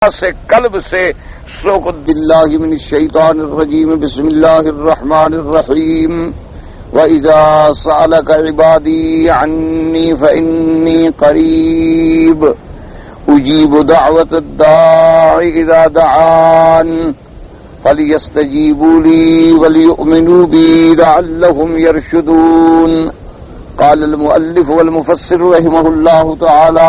سے قلب سے سوقت باللہ من الشیطان الرجیم بسم اللہ الرحمن الرحیم وَإِذَا سَأَلَكَ عِبَادِي عَنِّي فَإِنِّي قَرِيبٌ أُجِيبُ دَعْوَةَ الدَّاعِ إِذَا دَعَانِ فَلْيَسْتَجِيبُوا لِي وَلْيُؤْمِنُوا بِي لَعَلَّهُمْ يَرْشُدُونَ قال المؤلف والمفسر رحمه الله تعالى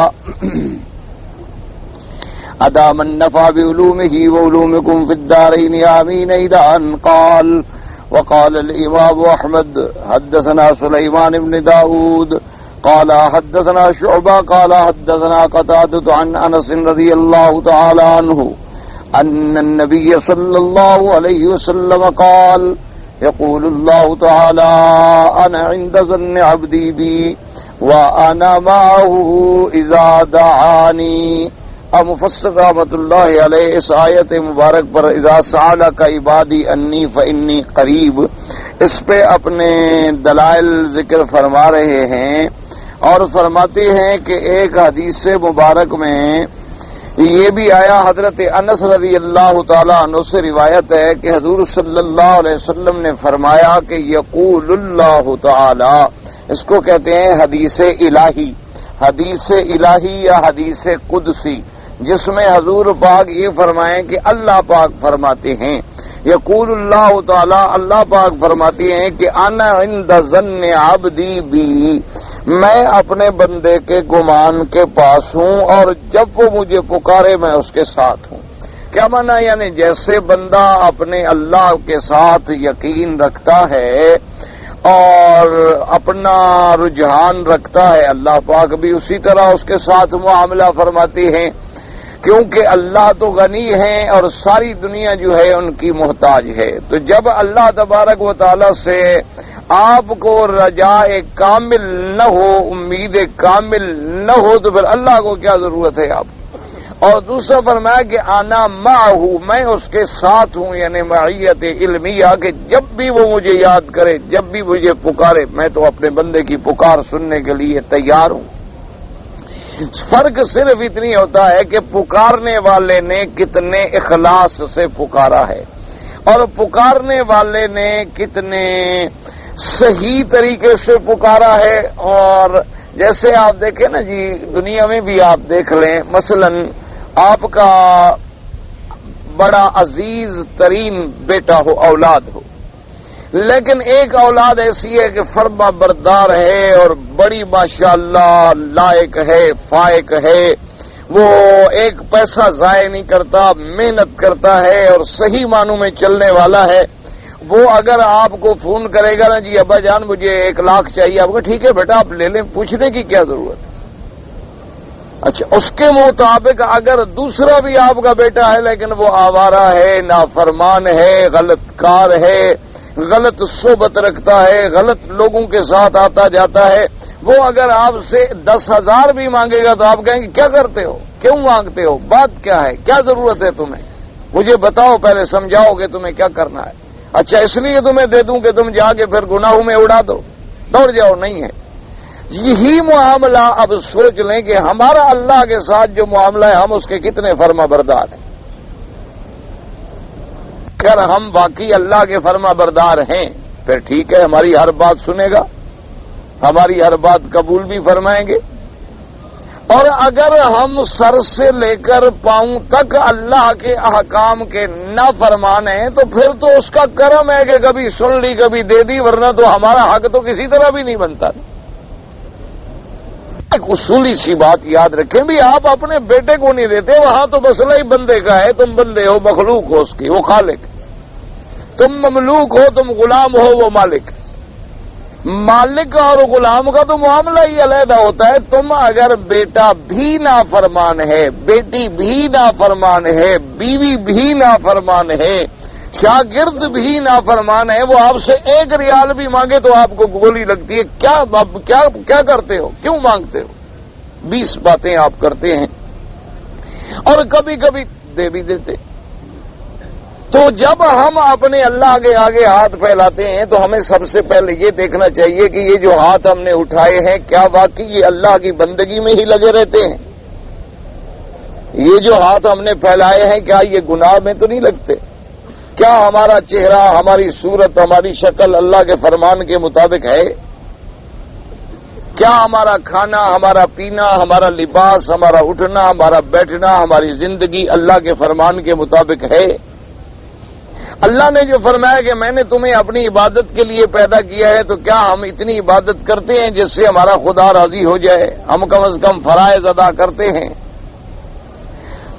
أدام النفع بعلومه وعلومكم في الدارين آمين إلى أن قال وقال الإمام أحمد حدثنا سليمان بن داود قال حدثنا شعبة قال حدثنا قتادة عن أنس رضي الله تعالى عنه أن النبي صلى الله عليه وسلم قال يقول الله تعالى أنا عند ظن عبدي بي وأنا معه إذا دعاني. اب مفسر رحمۃ اللہ علیہ اس آیت مبارک پر اذا سألک عبادی انی فانی قریب اس پہ اپنے دلائل ذکر فرما رہے ہیں اور فرماتے ہیں کہ ایک حدیث مبارک میں یہ بھی آیا، حضرت انس رضی اللہ تعالیٰ عنہ سے روایت ہے کہ حضور صلی اللہ علیہ وسلم نے فرمایا کہ یقول اللہ تعالی، اس کو کہتے ہیں حدیث الہی یا حدیث قدسی، جس میں حضور پاک یہ فرمائیں کہ اللہ پاک فرماتے ہیں، یقول اللہ تعالی، اللہ پاک فرماتے ہیں کہ انا عند ظن عبدی بی، میں اپنے بندے کے گمان کے پاس ہوں اور جب وہ مجھے پکارے میں اس کے ساتھ ہوں. کیا معنی؟ یعنی جیسے بندہ اپنے اللہ کے ساتھ یقین رکھتا ہے اور اپنا رجحان رکھتا ہے، اللہ پاک بھی اسی طرح اس کے ساتھ معاملہ فرماتے ہیں، کیونکہ اللہ تو غنی ہیں اور ساری دنیا جو ہے ان کی محتاج ہے. تو جب اللہ تبارک و تعالی سے آپ کو رجاء کامل نہ ہو، امید کامل نہ ہو، تو پھر اللہ کو کیا ضرورت ہے آپ. اور دوسرا فرمایا کہ آنا معہ، میں اس کے ساتھ ہوں، یعنی معیت علمیہ، کہ جب بھی وہ مجھے یاد کرے، جب بھی مجھے پکارے، میں تو اپنے بندے کی پکار سننے کے لیے تیار ہوں. فرق صرف اتنی ہوتا ہے کہ پکارنے والے نے کتنے اخلاص سے پکارا ہے اور پکارنے والے نے کتنے صحیح طریقے سے پکارا ہے. اور جیسے آپ دیکھیں نا جی، دنیا میں بھی آپ دیکھ لیں، مثلا آپ کا بڑا عزیز ترین بیٹا ہو، اولاد ہو، لیکن ایک اولاد ایسی ہے کہ فرما بردار ہے اور بڑی ماشاءاللہ لائق ہے، فائق ہے، وہ ایک پیسہ ضائع نہیں کرتا، محنت کرتا ہے اور صحیح معنوں میں چلنے والا ہے. وہ اگر آپ کو فون کرے گا نا، جی ابا جان مجھے 1 لاکھ چاہیے، آپ کو ٹھیک ہے بیٹا آپ لے لیں، پوچھنے کی کیا ضرورت ہے. اچھا، اس کے مطابق اگر دوسرا بھی آپ کا بیٹا ہے لیکن وہ آوارہ ہے، نافرمان ہے، غلط کار ہے، غلط صحبت رکھتا ہے، غلط لوگوں کے ساتھ آتا جاتا ہے، وہ اگر آپ سے 10,000 بھی مانگے گا تو آپ کہیں گے کیا کرتے ہو، کیوں مانگتے ہو، بات کیا ہے، کیا ضرورت ہے تمہیں، مجھے بتاؤ، پہلے سمجھاؤ کہ تمہیں کیا کرنا ہے. اچھا اس لیے تمہیں دے دوں کہ تم جا کے پھر گناہوں میں اڑا دو، دوڑ جاؤ، نہیں ہے. یہی معاملہ اب سوچ لیں کہ ہمارا اللہ کے ساتھ جو معاملہ ہے، ہم اس کے کتنے فرما بردار ہیں. اگر ہم واقعی اللہ کے فرما بردار ہیں پھر ٹھیک ہے، ہماری ہر بات سنے گا، ہماری ہر بات قبول بھی فرمائیں گے. اور اگر ہم سر سے لے کر پاؤں تک اللہ کے احکام کے نافرمان ہیں تو پھر تو اس کا کرم ہے کہ کبھی سن لی کبھی دے دی، ورنہ تو ہمارا حق تو کسی طرح بھی نہیں بنتا. ایک اصولی سی بات یاد رکھیں بھی، آپ اپنے بیٹے کو نہیں دیتے، وہاں تو مسئلہ ہی بندے کا ہے. تم بندے ہو، مخلوق ہو اس کی، وہ خالق. تم مملوک ہو، تم غلام ہو، وہ مالک. مالک اور غلام کا تو معاملہ ہی علیحدہ ہوتا ہے. تم اگر بیٹا بھی نافرمان ہے، بیٹی بھی نافرمان ہے، بیوی بھی نافرمان ہے، شاگرد بھی نافرمان ہے، وہ آپ سے 1 ریال بھی مانگے تو آپ کو گولی لگتی ہے. کیا کرتے ہو، کیوں مانگتے ہو؟ 20 باتیں آپ کرتے ہیں اور کبھی کبھی دے بھی دیتے. تو جب ہم اپنے اللہ کے آگے ہاتھ پھیلاتے ہیں تو ہمیں سب سے پہلے یہ دیکھنا چاہیے کہ یہ جو ہاتھ ہم نے اٹھائے ہیں کیا واقعی یہ اللہ کی بندگی میں ہی لگے رہتے ہیں. یہ جو ہاتھ ہم نے پھیلائے ہیں کیا یہ گناہ میں تو نہیں لگتے؟ کیا ہمارا چہرہ، ہماری صورت، ہماری شکل اللہ کے فرمان کے مطابق ہے؟ کیا ہمارا کھانا، ہمارا پینا، ہمارا لباس، ہمارا اٹھنا، ہمارا بیٹھنا، ہماری زندگی اللہ کے فرمان کے مطابق ہے؟ اللہ نے جو فرمایا کہ میں نے تمہیں اپنی عبادت کے لیے پیدا کیا ہے، تو کیا ہم اتنی عبادت کرتے ہیں جس سے ہمارا خدا راضی ہو جائے؟ ہم کم از کم فرائض ادا کرتے ہیں؟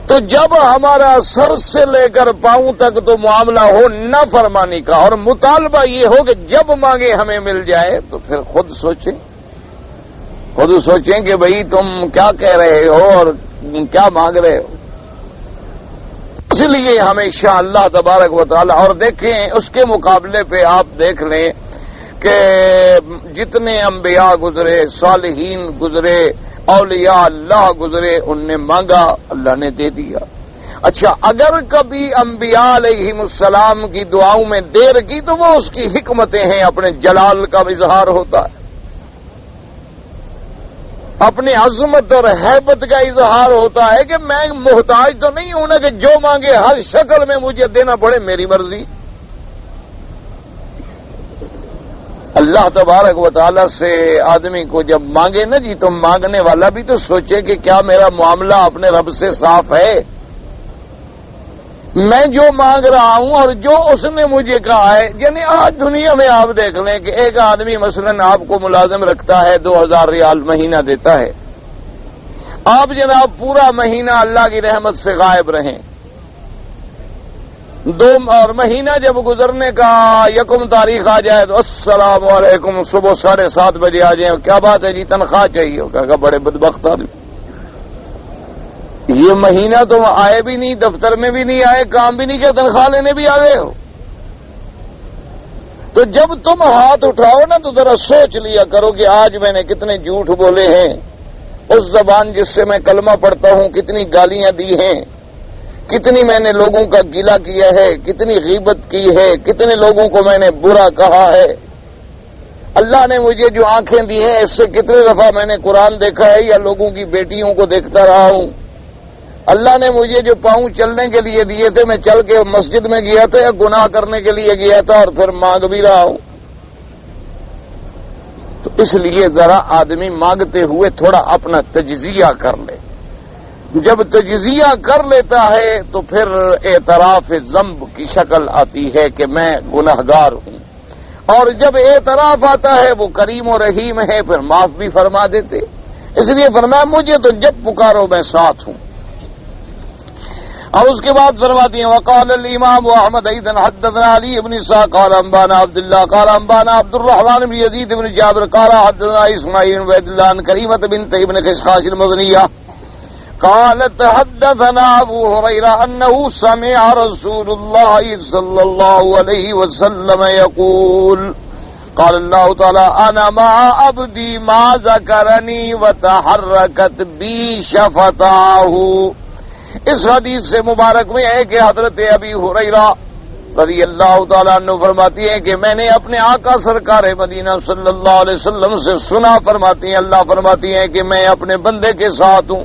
تو جب ہمارا سر سے لے کر پاؤں تک تو معاملہ ہو نافرمانی کا، اور مطالبہ یہ ہو کہ جب مانگے ہمیں مل جائے، تو پھر خود سوچیں کہ بھئی تم کیا کہہ رہے ہو اور کیا مانگ رہے ہو۔ اس لیے ہمیشہ اللہ تبارک و تعالی، اور دیکھیں اس کے مقابلے پہ آپ دیکھ لیں کہ جتنے انبیاء گزرے، صالحین گزرے، اولیاء اللہ گزرے، ان نے مانگا، اللہ نے دے دیا۔ اچھا، اگر کبھی انبیاء علیہم السلام کی دعاؤں میں دیر کی تو وہ اس کی حکمتیں ہیں، اپنے جلال کا اظہار ہوتا ہے، اپنی عظمت اور ہیبت کا اظہار ہوتا ہے کہ میں محتاج تو نہیں ہوں نا کہ جو مانگے ہر شکل میں مجھے دینا پڑے، میری مرضی۔ اللہ تبارک و تعالی سے آدمی کو جب مانگے نا جی، تو مانگنے والا بھی تو سوچے کہ کیا میرا معاملہ اپنے رب سے صاف ہے؟ میں جو مانگ رہا ہوں اور جو اس نے مجھے کہا ہے، یعنی آج دنیا میں آپ دیکھ لیں کہ ایک آدمی مثلا آپ کو ملازم رکھتا ہے، 2000 ریال مہینہ دیتا ہے، آپ جناب پورا مہینہ اللہ کی رحمت سے غائب رہیں، اور مہینہ جب گزرنے کا 1 تاریخ آ جائے تو السلام علیکم، صبح 7:30 بجے آ جائیں، کیا بات ہے جی تنخواہ چاہیے؟ کہا بڑے بدبخت آدمی، یہ مہینہ تم آئے بھی نہیں، دفتر میں بھی نہیں آئے، کام بھی نہیں کیا، تنخواہ لینے بھی آ گئے ہو؟ تو جب تم ہاتھ اٹھاؤ نا تو ذرا سوچ لیا کرو کہ آج میں نے کتنے جھوٹ بولے ہیں، اس زبان جس سے میں کلمہ پڑھتا ہوں کتنی گالیاں دی ہیں، کتنی میں نے لوگوں کا گیلا کیا ہے، کتنی غیبت کی ہے، کتنے لوگوں کو میں نے برا کہا ہے۔ اللہ نے مجھے جو آنکھیں دی ہیں، اس سے کتنے دفعہ میں نے قرآن دیکھا ہے یا لوگوں کی بیٹیوں کو دیکھتا رہا ہوں۔ اللہ نے مجھے جو پاؤں چلنے کے لیے دیے تھے، میں چل کے مسجد میں گیا تھا یا گناہ کرنے کے لیے گیا تھا، اور پھر مانگ بھی رہا ہوں۔ تو اس لیے ذرا آدمی مانگتے ہوئے تھوڑا اپنا تجزیہ کر لے۔ جب تجزیہ کر لیتا ہے تو پھر اعتراف ذنب کی شکل آتی ہے کہ میں گنہگار ہوں، اور جب اعتراف آتا ہے وہ کریم و رحیم ہے، پھر معاف بھی فرما دیتے۔ اس لیے فرمایا مجھے تو جب پکارو میں ساتھ ہوں۔ اور اس کے بعد فرماتی ہیں وقال الامام احمد ایضا حدثنا علی بن اسحاق قال انبانا عبد الله قال انبانا عبد الرحمن بن يزيد بن جابر قال حدثنا اسماعيل بن عبد الله عن كريمة بنت ابن خشخاش المزنية قالت حدثنا ابو هريرة انه سمع رسول الله صلى الله عليه وسلم يقول قال الله تعالى انا مع عبدي ما ذكرني وتحركت بي شفتاه۔ اس حدیث سے مبارک میں ہے کہ حضرت ابی ہریرہ رضی اللہ تعالیٰ عنہ فرماتی ہیں کہ میں نے اپنے آقا سرکار مدینہ صلی اللہ علیہ وسلم سے سنا، فرماتی ہیں اللہ فرماتی ہیں کہ میں اپنے بندے کے ساتھ ہوں،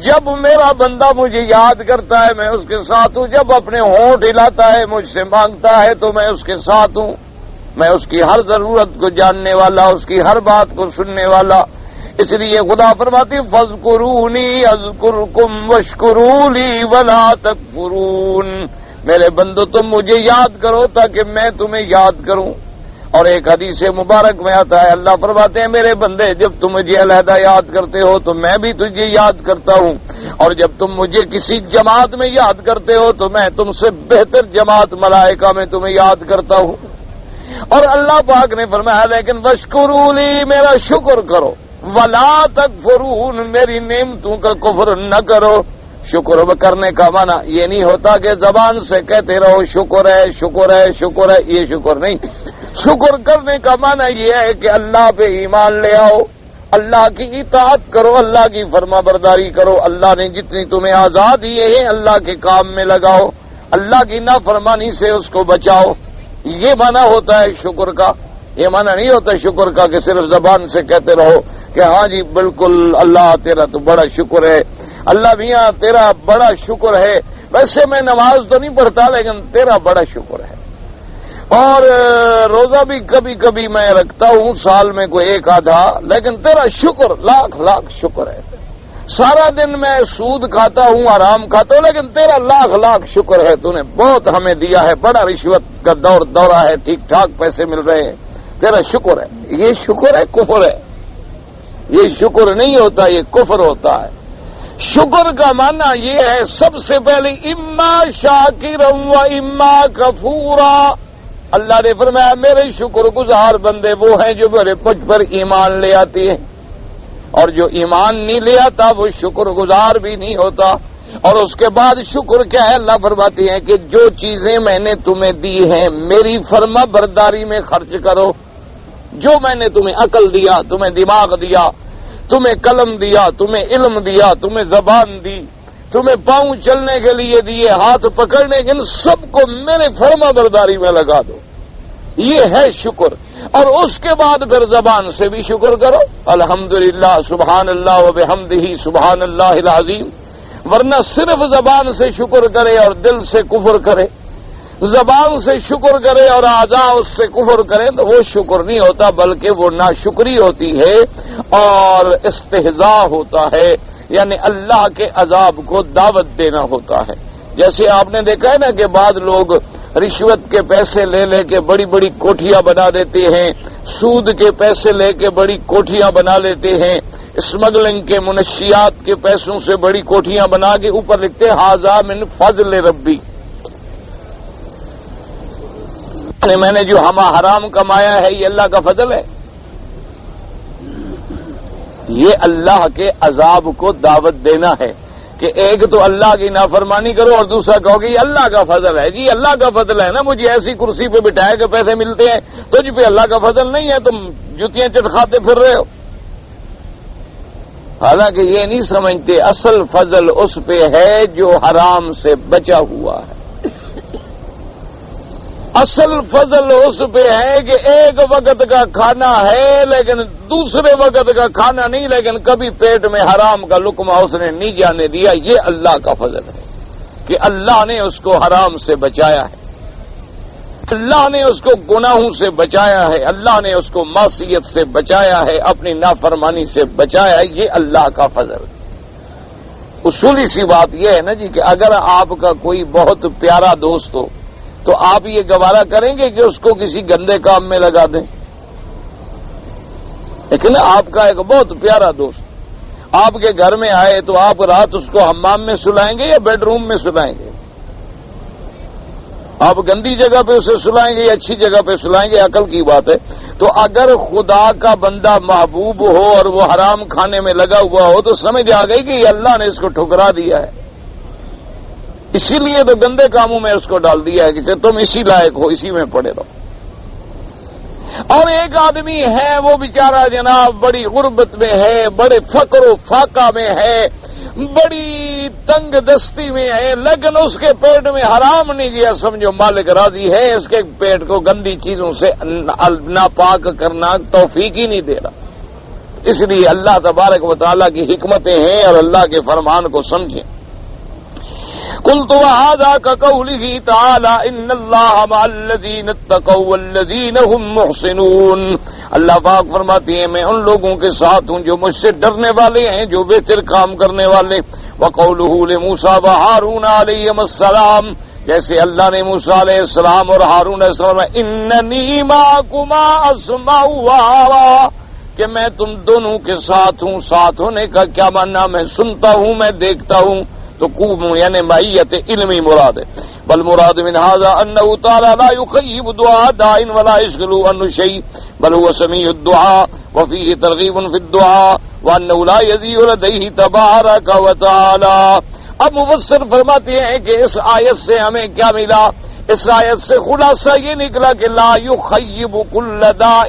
جب میرا بندہ مجھے یاد کرتا ہے میں اس کے ساتھ ہوں، جب اپنے ہونٹ ہلاتا ہے مجھ سے مانگتا ہے تو میں اس کے ساتھ ہوں، میں اس کی ہر ضرورت کو جاننے والا، اس کی ہر بات کو سننے والا۔ اس لیے خدا فرماتی فاذکرونی اذکرکم واشکروا لی ولا تکفرون، میرے بندو تم مجھے یاد کرو تاکہ میں تمہیں یاد کروں۔ اور ایک حدیث مبارک میں آتا ہے اللہ فرماتے ہیں میرے بندے جب تم مجھے علیحدہ یاد کرتے ہو تو میں بھی تجھے یاد کرتا ہوں، اور جب تم مجھے کسی جماعت میں یاد کرتے ہو تو میں تم سے بہتر جماعت ملائکہ میں تمہیں یاد کرتا ہوں۔ اور اللہ پاک نے فرمایا لیکن واشکروا لی، میرا شکر کرو، ولا تکفرون، میری نعمتوں کا کفر نہ کرو۔ شکر کرنے کا معنی یہ نہیں ہوتا کہ زبان سے کہتے رہو شکر ہے شکر ہے شکر ہے، یہ شکر نہیں۔ شکر کرنے کا معنی یہ ہے کہ اللہ پہ ایمان لے آؤ، اللہ کی اطاعت کرو، اللہ کی فرما برداری کرو، اللہ نے جتنی تمہیں آزاد دیے ہیں اللہ کے کام میں لگاؤ، اللہ کی نافرمانی سے اس کو بچاؤ۔ یہ معنی ہوتا ہے شکر کا، یہ معنی نہیں ہوتا شکر کا کہ صرف زبان سے کہتے رہو کہ ہاں جی بالکل اللہ تیرا تو بڑا شکر ہے، اللہ میاں تیرا بڑا شکر ہے، ویسے میں نماز تو نہیں پڑھتا لیکن تیرا بڑا شکر ہے، اور روزہ بھی کبھی کبھی میں رکھتا ہوں، سال میں کوئی ایک آدھا، لیکن تیرا شکر لاکھ لاکھ شکر ہے، سارا دن میں سود کھاتا ہوں، آرام کھاتا ہوں، لیکن تیرا لاکھ لاکھ شکر ہے، تو نے بہت ہمیں دیا ہے، بڑا رشوت کا دورہ ہے، ٹھیک ٹھاک پیسے مل رہے ہیں، تیرا شکر ہے۔ یہ شکر ہے کفر ہے، یہ شکر نہیں ہوتا، یہ کفر ہوتا ہے۔ شکر کا معنی یہ ہے سب سے پہلے اما شاکرا و اما کفورا۔ اللہ نے فرمایا میرے شکر گزار بندے وہ ہیں جو میرے مجھ پر ایمان لے آتے ہیں، اور جو ایمان نہیں لے آتا وہ شکر گزار بھی نہیں ہوتا۔ اور اس کے بعد شکر کیا ہے؟ اللہ فرماتے ہیں کہ جو چیزیں میں نے تمہیں دی ہیں میری فرما برداری میں خرچ کرو، جو میں نے تمہیں عقل دیا، تمہیں دماغ دیا، تمہیں قلم دیا، تمہیں علم دیا، تمہیں زبان دی، تمہیں پاؤں چلنے کے لیے دیے، ہاتھ پکڑنے کے، ان سب کو میرے فرما برداری میں لگا دو، یہ ہے شکر۔ اور اس کے بعد پھر زبان سے بھی شکر کرو، الحمدللہ سبحان اللہ و بحمدہ سبحان اللہ العظیم۔ ورنہ صرف زبان سے شکر کرے اور دل سے کفر کرے، زبان سے شکر کرے اور اعضاء اس سے کفر کرے تو وہ شکر نہیں ہوتا، بلکہ وہ ناشکری ہوتی ہے اور استہزاء ہوتا ہے، یعنی اللہ کے عذاب کو دعوت دینا ہوتا ہے۔ جیسے آپ نے دیکھا ہے نا کہ بعض لوگ رشوت کے پیسے لے لے کے بڑی بڑی کوٹھیاں بنا دیتے ہیں، سود کے پیسے لے کے بڑی کوٹھیاں بنا لیتے ہیں، اسمگلنگ کے منشیات کے پیسوں سے بڑی کوٹھیاں بنا کے اوپر لکھتے ہیں ھذا من فضل ربی، میں نے جو حرام کمایا ہے یہ اللہ کا فضل ہے۔ یہ اللہ کے عذاب کو دعوت دینا ہے کہ ایک تو اللہ کی نافرمانی کرو اور دوسرا کہو کہ یہ اللہ کا فضل ہے۔ جی اللہ کا فضل ہے نا، مجھے ایسی کرسی پہ بٹھایا کہ پیسے ملتے ہیں، تجھ پہ اللہ کا فضل نہیں ہے، تم جوتیاں چٹکھاتے پھر رہے ہو۔ حالانکہ یہ نہیں سمجھتے اصل فضل اس پہ ہے جو حرام سے بچا ہوا ہے، اصل فضل اس پہ ہے کہ ایک وقت کا کھانا ہے لیکن دوسرے وقت کا کھانا نہیں، لیکن کبھی پیٹ میں حرام کا لقمہ اس نے نہیں جانے دیا، یہ اللہ کا فضل ہے کہ اللہ نے اس کو حرام سے بچایا ہے، اللہ نے اس کو گناہوں سے بچایا ہے، اللہ نے اس کو معصیت سے بچایا ہے، اپنی نافرمانی سے بچایا ہے، یہ اللہ کا فضل ہے۔ اصولی سی بات یہ ہے نا جی کہ اگر آپ کا کوئی بہت پیارا دوست ہو تو آپ یہ گوارا کریں گے کہ اس کو کسی گندے کام میں لگا دیں؟ لیکن آپ کا ایک بہت پیارا دوست آپ کے گھر میں آئے تو آپ رات اس کو حمام میں سلائیں گے یا بیڈ روم میں سلائیں گے؟ آپ گندی جگہ پہ اسے سلائیں گے یا اچھی جگہ پہ سلائیں گے؟ عقل کی بات ہے۔ تو اگر خدا کا بندہ محبوب ہو اور وہ حرام کھانے میں لگا ہوا ہو تو سمجھ آ گئی کہ یہ اللہ نے اس کو ٹھکرا دیا ہے، اسی لیے تو گندے کاموں میں اس کو ڈال دیا ہے کہ تم اسی لائق ہو، اسی میں پڑے رہو۔ اور ایک آدمی ہے وہ بیچارہ جناب بڑی غربت میں ہے، بڑے فقر و فاقہ میں ہے، بڑی تنگ دستی میں ہے، لیکن اس کے پیٹ میں حرام نہیں گیا، سمجھو مالک راضی ہے، اس کے پیٹ کو گندی چیزوں سے ناپاک کرنا توفیق ہی نہیں دے رہا۔ اس لیے اللہ تبارک و تعالیٰ کی حکمتیں ہیں اور اللہ کے فرمان کو سمجھیں۔ قلت وهذا كقوله تعالى ان الله مع الذين اتقوا والذين هم محسنون۔ اللہ پاک فرماتی ہیں میں ان لوگوں کے ساتھ ہوں جو مجھ سے ڈرنے والے ہیں، جو بہتر کام کرنے والے۔ وقوله لموسى وهارون علیہم السلام، جیسے اللہ نے موسیٰ علیہ السلام اور ہارون علیہ السلام اننی معکما اسمع وارا، کہ میں تم دونوں کے ساتھ ہوں۔ ساتھ ہونے کا کیا معنی؟ میں سنتا ہوں، میں دیکھتا ہوں، تو قوم یعنی معیت علمی مراد ہے۔ بل مراد من هذا انه تعالی لا يخيب دعاء داع ولا يشغل عنه شيء بل هو سميع الدعاء وفيه ترغيب في الدعاء وانه لا يذيع لديه تبارك وتعالى۔ اب مفسر فرماتے ہیں کہ اس آیت سے ہمیں کیا ملا؟ اس آیت سے خلاصہ یہ نکلا کہ لا يخيب كل داع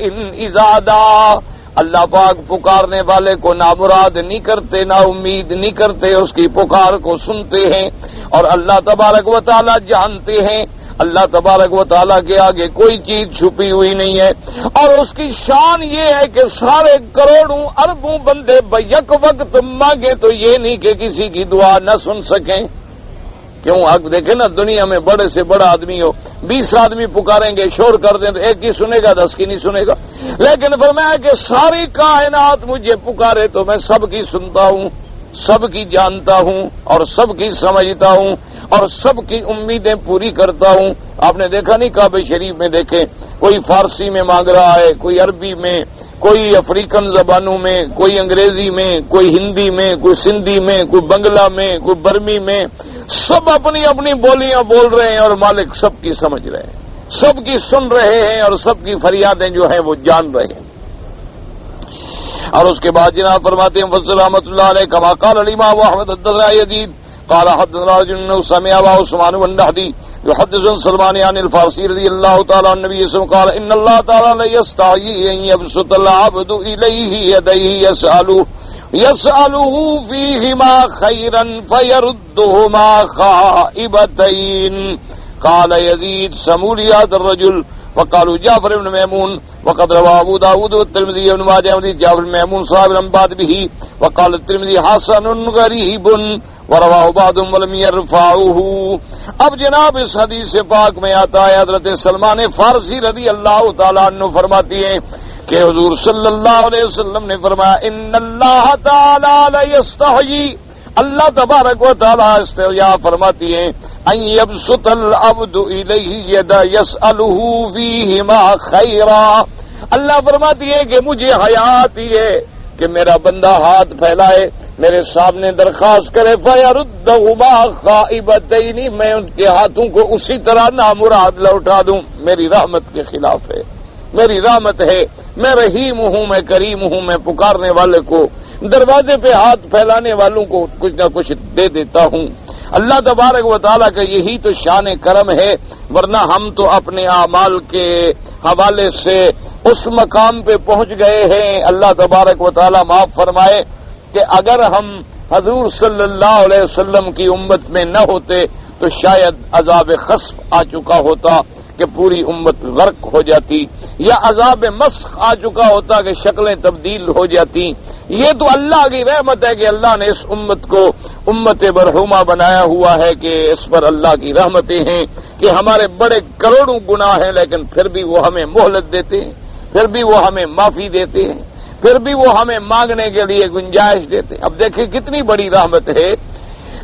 اذا دعا، اللہ پاک پکارنے والے کو نامراد نہیں کرتے، نا امید نہیں کرتے، اس کی پکار کو سنتے ہیں، اور اللہ تبارک و تعالی جانتے ہیں اللہ تبارک و تعالیٰ کے آگے کوئی چیز چھپی ہوئی نہیں ہے، اور اس کی شان یہ ہے کہ سارے کروڑوں اربوں بندے بیک وقت مانگے تو یہ نہیں کہ کسی کی دعا نہ سن سکیں۔ کیوں؟ حق دیکھیں نا، دنیا میں بڑے سے بڑا آدمی ہو، 20 آدمی پکاریں گے، شور کر دیں تو ایک کی سنے گا، 10 کی نہیں سنے گا، لیکن فرمایا کہ ساری کائنات مجھے پکارے تو میں سب کی سنتا ہوں، سب کی جانتا ہوں اور سب کی سمجھتا ہوں اور سب کی امیدیں پوری کرتا ہوں۔ آپ نے دیکھا نہیں کعبہ شریف میں دیکھیں، کوئی فارسی میں مانگ رہا ہے، کوئی عربی میں، کوئی افریقن زبانوں میں، کوئی انگریزی میں، کوئی ہندی میں، کوئی سندھی میں، کوئی بنگلہ میں، کوئی برمی میں، سب اپنی اپنی بولیاں بول رہے ہیں اور مالک سب کی سمجھ رہے ہیں، سب کی سن رہے ہیں اور سب کی فریادیں جو ہیں وہ جان رہے ہیں۔ اور اس کے بعد جناب فرماتے ہیں فضل رحمۃ اللہ علیہ کما قال الامام احمد حدثنا یزید قال حدثنا رجل سمع ابا عثمان النحدی يحدث سلمان عن الفارسي رضي الله تعالى عن النبي صلى الله عليه وسلم قال ان الله تعالى لا يستحيي ان يبسط العبد اليه يديه يسأله فيهما خيرا فيردهما خائبتين قال يزيد سموا لي هذا الرجل فقالوا جعفر بن ميمون وقد روى ابو داود والترمذي بن ماجه عن جعفر بن ميمون صاحب الانباد به وقال الترمذي حسن غريب ورواه بعضهم ولم يرفعه۔ اب جناب اس حدیث پاک میں آتا ہے حضرت سلمان فارسی رضی اللہ تعالیٰ عنہ فرماتی ہیں کہ حضور صلی اللہ علیہ وسلم نے فرمایا ان اللہ تعالیٰ لا یستحیی، اللہ تبارک و تعالیٰ استحیا فرماتی ہیں ان یبسط العبد الیہ یدا یسألہ فیہما خیرا، اللہ فرماتی ہے کہ مجھے حیا آتی ہے کہ میرا بندہ ہاتھ پھیلائے، میرے سامنے درخواست کرے فیردہما خائبتین، میں ان کے ہاتھوں کو اسی طرح نامراد لوٹا دوں۔ میری رحمت کے خلاف ہے، میری رحمت ہے، میں رحیم ہوں، میں کریم ہوں، میں پکارنے والے کو، دروازے پہ ہاتھ پھیلانے والوں کو کچھ نہ کچھ دے دیتا ہوں۔ اللہ تبارک و تعالیٰ کا یہی تو شان کرم ہے، ورنہ ہم تو اپنے اعمال کے حوالے سے اس مقام پہ پہنچ گئے ہیں۔ اللہ تبارک و تعالیٰ معاف فرمائے کہ اگر ہم حضور صلی اللہ علیہ وسلم کی امت میں نہ ہوتے تو شاید عذاب خسف آ چکا ہوتا کہ پوری امت غرق ہو جاتی، یا عذاب مسخ آ چکا ہوتا کہ شکلیں تبدیل ہو جاتی۔ یہ تو اللہ کی رحمت ہے کہ اللہ نے اس امت کو امت مرحومہ بنایا ہوا ہے کہ اس پر اللہ کی رحمتیں ہیں کہ ہمارے بڑے کروڑوں گناہ ہیں لیکن پھر بھی وہ ہمیں مہلت دیتے ہیں، پھر بھی وہ ہمیں معافی دیتے ہیں، پھر بھی وہ ہمیں مانگنے کے لیے گنجائش دیتے ہیں۔ اب دیکھیں کتنی بڑی رحمت ہے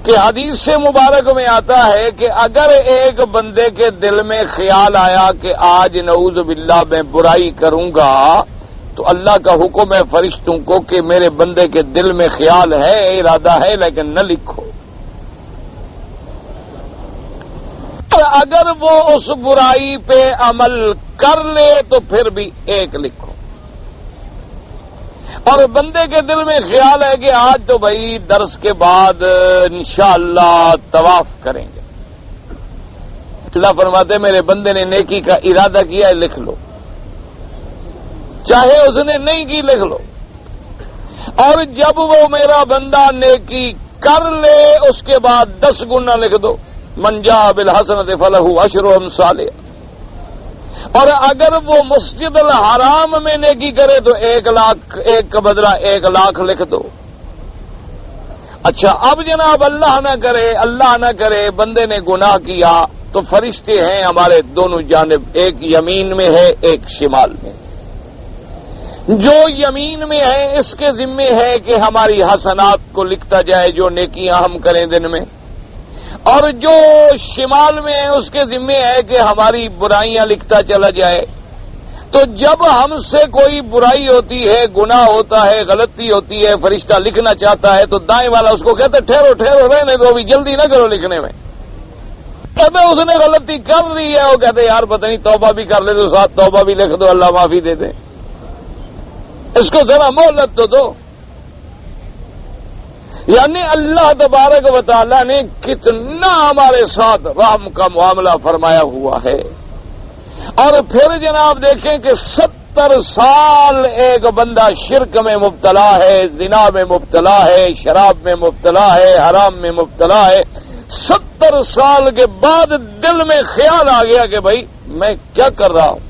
کہ حدیث سے مبارک میں آتا ہے کہ اگر ایک بندے کے دل میں خیال آیا کہ آج نعوذ باللہ میں برائی کروں گا تو اللہ کا حکم ہے فرشتوں کو کہ میرے بندے کے دل میں خیال ہے، ارادہ ہے، لیکن نہ لکھو۔ اور اگر وہ اس برائی پہ عمل کر لے تو پھر بھی ایک لکھو۔ اور بندے کے دل میں خیال ہے کہ آج تو بھائی درس کے بعد انشاءاللہ طواف کریں گے، اللہ فرماتے میرے بندے نے نیکی کا ارادہ کیا ہے، لکھ لو، چاہے اس نے نہیں کی لکھ لو۔ اور جب وہ میرا بندہ نیکی کر لے اس کے بعد 10 گنا لکھ دو، من جاء بالحسنۃ فلہ عشر امثالها۔ اور اگر وہ مسجد الحرام میں نیکی کرے تو 1,00,000، ایک کا بدلہ 1,00,000 لکھ دو۔ اچھا اب جناب اللہ نہ کرے بندے نے گناہ کیا تو فرشتے ہیں ہمارے دونوں جانب، ایک یمین میں ہے ایک شمال میں۔ جو یمین میں ہے اس کے ذمے ہے کہ ہماری حسنات کو لکھتا جائے جو نیکیاں ہم کریں دن میں، اور جو شمال میں ہے اس کے ذمے ہے کہ ہماری برائیاں لکھتا چلا جائے۔ تو جب ہم سے کوئی برائی ہوتی ہے، گناہ ہوتا ہے، غلطی ہوتی ہے، فرشتہ لکھنا چاہتا ہے تو دائیں والا اس کو کہتا ہے ٹھہرو رہنے دو، ابھی جلدی نہ کرو لکھنے میں۔ کہتے اس نے غلطی کر لی ہے، وہ کہتے یار پتہ نہیں توبہ بھی کر لے تو ساتھ توبہ بھی لکھ دو، اللہ معافی دے دے، اس کو ذرا مہلت تو دو۔ یعنی اللہ تبارک و تعالیٰ نے کتنا ہمارے ساتھ رحم کا معاملہ فرمایا ہوا ہے۔ اور پھر جناب دیکھیں کہ 70 سال ایک بندہ شرک میں مبتلا ہے، زنا میں مبتلا ہے، شراب میں مبتلا ہے، حرام میں مبتلا ہے، 70 سال کے بعد دل میں خیال آ گیا کہ بھائی میں کیا کر رہا ہوں،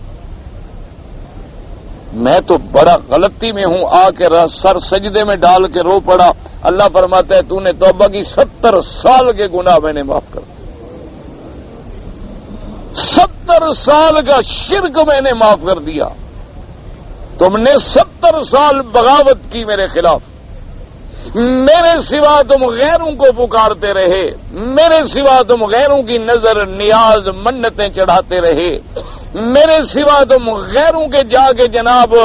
میں تو بڑا غلطی میں ہوں، آ کے سر سجدے میں ڈال کے رو پڑا۔ اللہ فرماتا ہے تو نے توبہ کی، 70 سال کے گناہ میں نے معاف کر دیا، 70 سال کا شرک میں نے معاف کر دیا۔ تم نے 70 سال بغاوت کی میرے خلاف، میرے سوا تم غیروں کو پکارتے رہے، میرے سوا تم غیروں کی نظر نیاز منتیں چڑھاتے رہے، میرے سوا تم غیروں کے جا کے جناب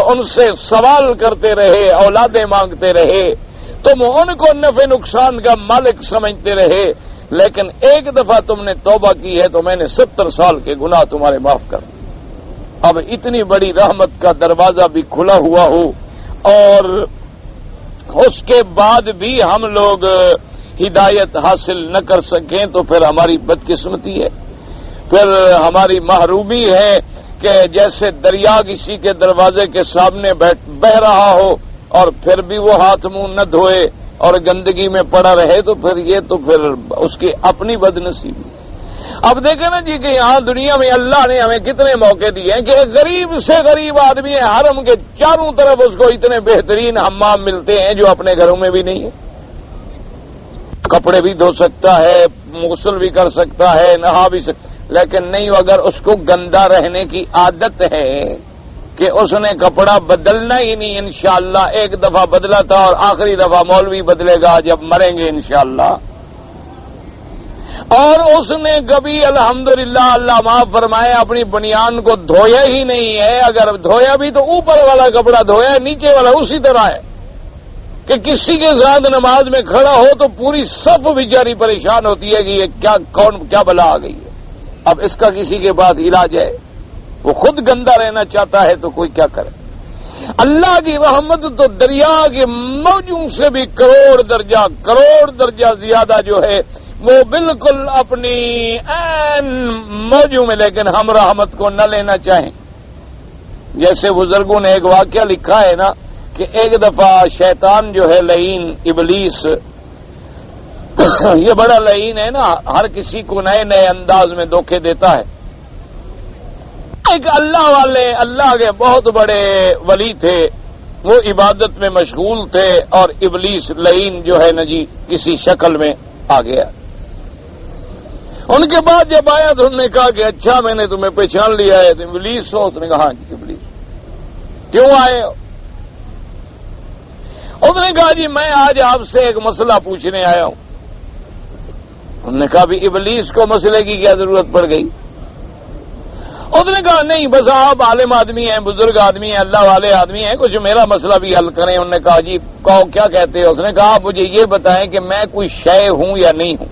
ان سے سوال کرتے رہے، اولادیں مانگتے رہے، تم ان کو نفع نقصان کا مالک سمجھتے رہے، لیکن ایک دفعہ تم نے توبہ کی ہے تو میں نے 70 سال کے گناہ تمہارے معاف کر دیے۔ اب اتنی بڑی رحمت کا دروازہ بھی کھلا ہوا ہو اور اس کے بعد بھی ہم لوگ ہدایت حاصل نہ کر سکیں تو پھر ہماری بدقسمتی ہے، پھر ہماری محرومی ہے کہ جیسے دریا کسی کے دروازے کے سامنے بہ رہا ہو اور پھر بھی وہ ہاتھ منہ نہ دھوئے اور گندگی میں پڑا رہے، تو پھر یہ تو پھر اس کی اپنی بدنصیبی۔ اب دیکھیں نا جی کہ یہاں دنیا میں اللہ نے ہمیں کتنے موقع دیے ہیں کہ غریب سے غریب آدمی ہے، حرم کے چاروں طرف اس کو اتنے بہترین حمام ملتے ہیں جو اپنے گھروں میں بھی نہیں ہے، کپڑے بھی دھو سکتا ہے، غسل بھی کر سکتا ہے، نہا بھی سکتا، لیکن نہیں اگر اس کو گندا رہنے کی عادت ہے کہ اس نے کپڑا بدلنا ہی نہیں، انشاءاللہ ایک دفعہ بدلا تھا اور آخری دفعہ مولوی بدلے گا جب مریں گے انشاءاللہ، اور اس نے کبھی الحمدللہ اللہ معاف فرمائے اپنی بنیان کو دھویا ہی نہیں ہے، اگر دھویا بھی تو اوپر والا کپڑا دھویا ہے، نیچے والا اسی طرح ہے کہ کسی کے ساتھ نماز میں کھڑا ہو تو پوری صف بیچاری پریشان ہوتی ہے کہ یہ کیا بلا آ گئی ہے۔ اب اس کا کسی کے بعد علاج ہے؟ وہ خود گندا رہنا چاہتا ہے تو کوئی کیا کرے؟ اللہ کی رحمت تو دریا کے موجوں سے بھی کروڑ درجہ زیادہ جو ہے وہ بالکل اپنی عین موجوں میں، لیکن ہم رحمت کو نہ لینا چاہیں۔ جیسے بزرگوں نے ایک واقعہ لکھا ہے نا کہ ایک دفعہ شیطان جو ہے لعین ابلیس، یہ بڑا لعین ہے نا، ہر کسی کو نئے نئے انداز میں دھوکے دیتا ہے۔ ایک اللہ والے، اللہ کے بہت بڑے ولی تھے، وہ عبادت میں مشغول تھے اور ابلیس لعین جو ہے نا جی کسی شکل میں آ گیا۔ ان کے بعد جب آیا تو انہوں نے کہا کہ اچھا میں نے تمہیں پہچان لیا ہے، تم ابلیس ہو؟ اس نے کہا ہاں جی ابلیس۔ کیوں آئے ہو؟ اس نے کہا جی میں آج آپ سے ایک مسئلہ پوچھنے آیا ہوں۔ انہوں نے کہا بھی ابلیس کو مسئلے کی کیا ضرورت پڑ گئی؟ اس نے کہا نہیں بس آپ عالم آدمی ہیں، بزرگ آدمی ہیں، اللہ والے آدمی ہیں، کچھ میرا مسئلہ بھی حل کریں۔ انہوں نے کہا جی کہو کیا کہتے ہو؟ اس نے کہا مجھے یہ بتائیں کہ میں کوئی شے ہوں یا نہیں ہوں؟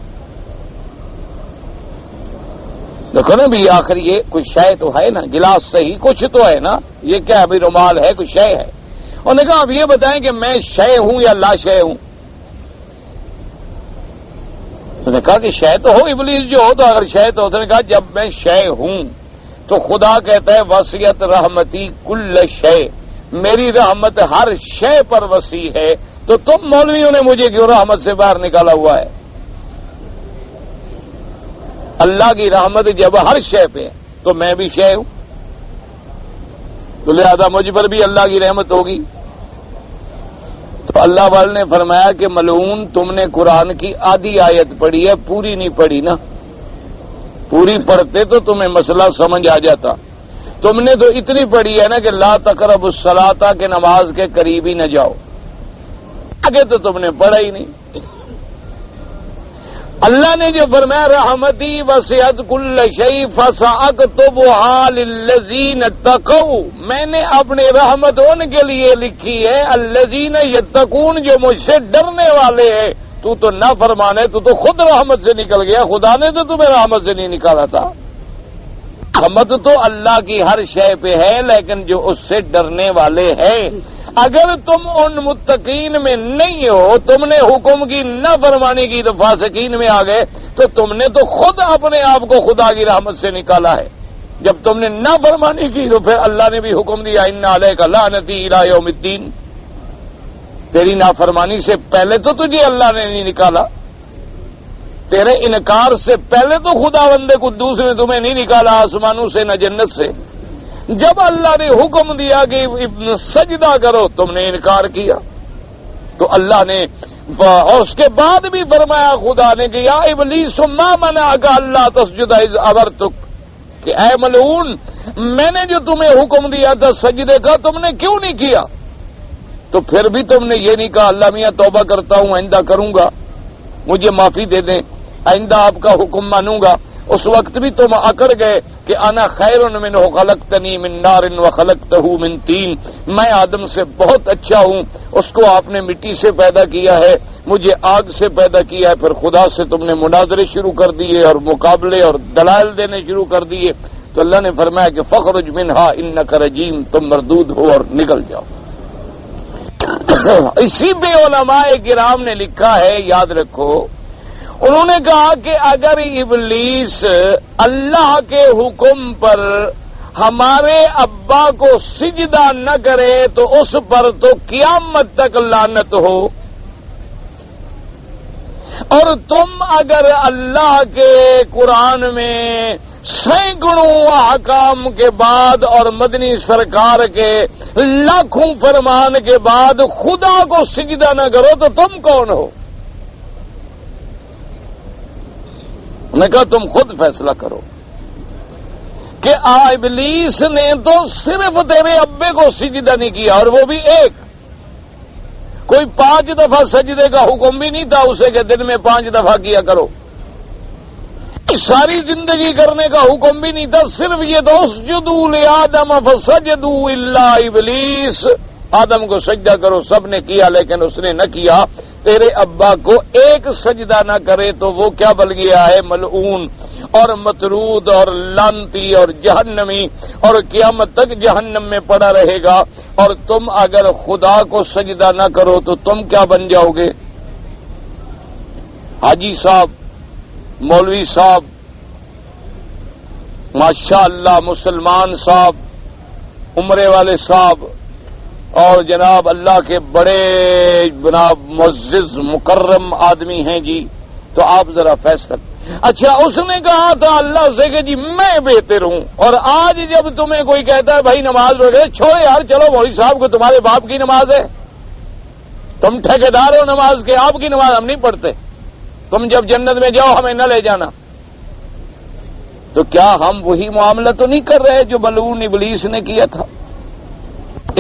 دیکھو نا بھی آخر یہ کوئی شے تو ہے نا، گلاس صحیح کچھ تو ہے نا، یہ کیا ابھی رومال ہے، کوئی شے ہے؟ انہوں نے کہا اب یہ بتائیں کہ میں شے ہوں یا لا شے ہوں؟ اس نے کہا کہ شے تو ہو، ابلیس جو ہو تو اگر شے تو۔ اس نے کہا جب میں شے ہوں تو خدا کہتا ہے وسعت رحمتی کل شے، میری رحمت ہر شے پر وسیع ہے، تو تم مولویوں نے مجھے کیوں رحمت سے باہر نکالا ہوا ہے؟ اللہ کی رحمت جب ہر شے پہ ہے تو میں بھی شے ہوں، تو لہذا مجھ پر بھی اللہ کی رحمت ہوگی۔ تو اللہ والے نے فرمایا کہ ملعون تم نے قرآن کی آدھی آیت پڑھی ہے، پوری نہیں پڑھی نا، پوری پڑھتے تو تمہیں مسئلہ سمجھ آ جاتا۔ تم نے تو اتنی پڑھی ہے نا کہ لا تقربوا الصلاۃ کہ نماز کے قریب ہی نہ جاؤ، آگے تو تم نے پڑھا ہی نہیں۔ اللہ نے جو فرمایا رحمتی وسعت کل شیء فساکتبھا للذین اتقوا، میں نے اپنی رحمت ان کے لیے لکھی ہے الذین یتقون، جو مجھ سے ڈرنے والے ہیں۔ تو نہ فرمانے، تو خود رحمت سے نکل گیا، خدا نے تو تمہیں رحمت سے نہیں نکالا تھا۔ رحمت تو اللہ کی ہر شے پہ ہے، لیکن جو اس سے ڈرنے والے ہیں، اگر تم ان متقین میں نہیں ہو، تم نے حکم کی نہ فرمانی کی تو فاسقین میں آ گئے، تو تم نے تو خود اپنے آپ کو خدا کی رحمت سے نکالا ہے۔ جب تم نے نہ فرمانی کی تو پھر اللہ نے بھی حکم دیا ان علیک لعنتی الی یوم الدین، تیری نافرمانی سے پہلے تو تجھے اللہ نے نہیں نکالا۔ تیرے انکار سے پہلے تو خداوند قدوس نے تمہیں نہیں نکالا آسمانوں سے نہ جنت سے. جب اللہ نے حکم دیا کہ سجدہ کرو تم نے انکار کیا. تو اللہ نے اور اس کے بعد بھی فرمایا خدا نے کہ یا ابلیس ما منعک اللہ تسجد اذ امرتک، کہ اے ملعون میں نے جو تمہیں حکم دیا تھا سجدے کا تم نے کیوں نہیں کیا؟ تو پھر بھی تم نے یہ نہیں کہا اللہ میاں توبہ کرتا ہوں آئندہ کروں گا، مجھے معافی دے دیں، آئندہ آپ کا حکم مانوں گا. اس وقت بھی تم اکڑ گئے کہ انا خیر منہ خلقتنی من نار وخلقتہ من طین، میں آدم سے بہت اچھا ہوں، اس کو آپ نے مٹی سے پیدا کیا ہے، مجھے آگ سے پیدا کیا ہے. پھر خدا سے تم نے مناظرے شروع کر دیے اور مقابلے اور دلائل دینے شروع کر دیے. تو اللہ نے فرمایا کہ فخرج منہا انک رجیم، تم مردود ہو اور نکل جاؤ. اسی پہ علماء کرام نے لکھا ہے، یاد رکھو، انہوں نے کہا کہ اگر ابلیس اللہ کے حکم پر ہمارے ابا کو سجدہ نہ کرے تو اس پر تو قیامت تک لعنت ہو، اور تم اگر اللہ کے قرآن میں سینکڑوں احکام کے بعد اور مدنی سرکار کے لاکھوں فرمان کے بعد خدا کو سجدہ نہ کرو تو تم کون ہو؟ انہوں نے کہا تم خود فیصلہ کرو کہ ابلیس نے تو صرف تیرے ابے کو سجدہ نہیں کیا، اور وہ بھی ایک، کوئی 5 دفعہ سجدے کا حکم بھی نہیں تھا اسے کہ دن میں 5 دفعہ کیا کرو. ساری زندگی کرنے کا حکم بھی نہیں تھا، صرف یہ تو اسجدوا لآدم فسجدوا الا ابلیس، آدم کو سجدہ کرو، سب نے کیا لیکن اس نے نہ کیا. تیرے ابا کو ایک سجدہ نہ کرے تو وہ کیا بن گیا ہے؟ ملعون اور مطرود اور لعنتی اور جہنمی، اور قیامت تک جہنم میں پڑا رہے گا. اور تم اگر خدا کو سجدہ نہ کرو تو تم کیا بن جاؤ گے؟ حاجی صاحب، مولوی صاحب، ماشاء اللہ مسلمان صاحب، عمرے والے صاحب، اور جناب اللہ کے بڑے جناب معزز مکرم آدمی ہیں جی. تو آپ ذرا فیصلہ. اچھا اس نے کہا تھا اللہ سے کہ جی میں بہتر ہوں، اور آج جب تمہیں کوئی کہتا ہے بھائی نماز پڑھو، چھوڑے یار چلو مولوی صاحب کو تمہارے باپ کی نماز ہے، تم ٹھیکیدار ہو نماز کے، آپ کی نماز ہم نہیں پڑھتے، تم جب جنت میں جاؤ ہمیں نہ لے جانا. تو کیا ہم وہی معاملہ تو نہیں کر رہے جو ملعون ابلیس نے کیا تھا؟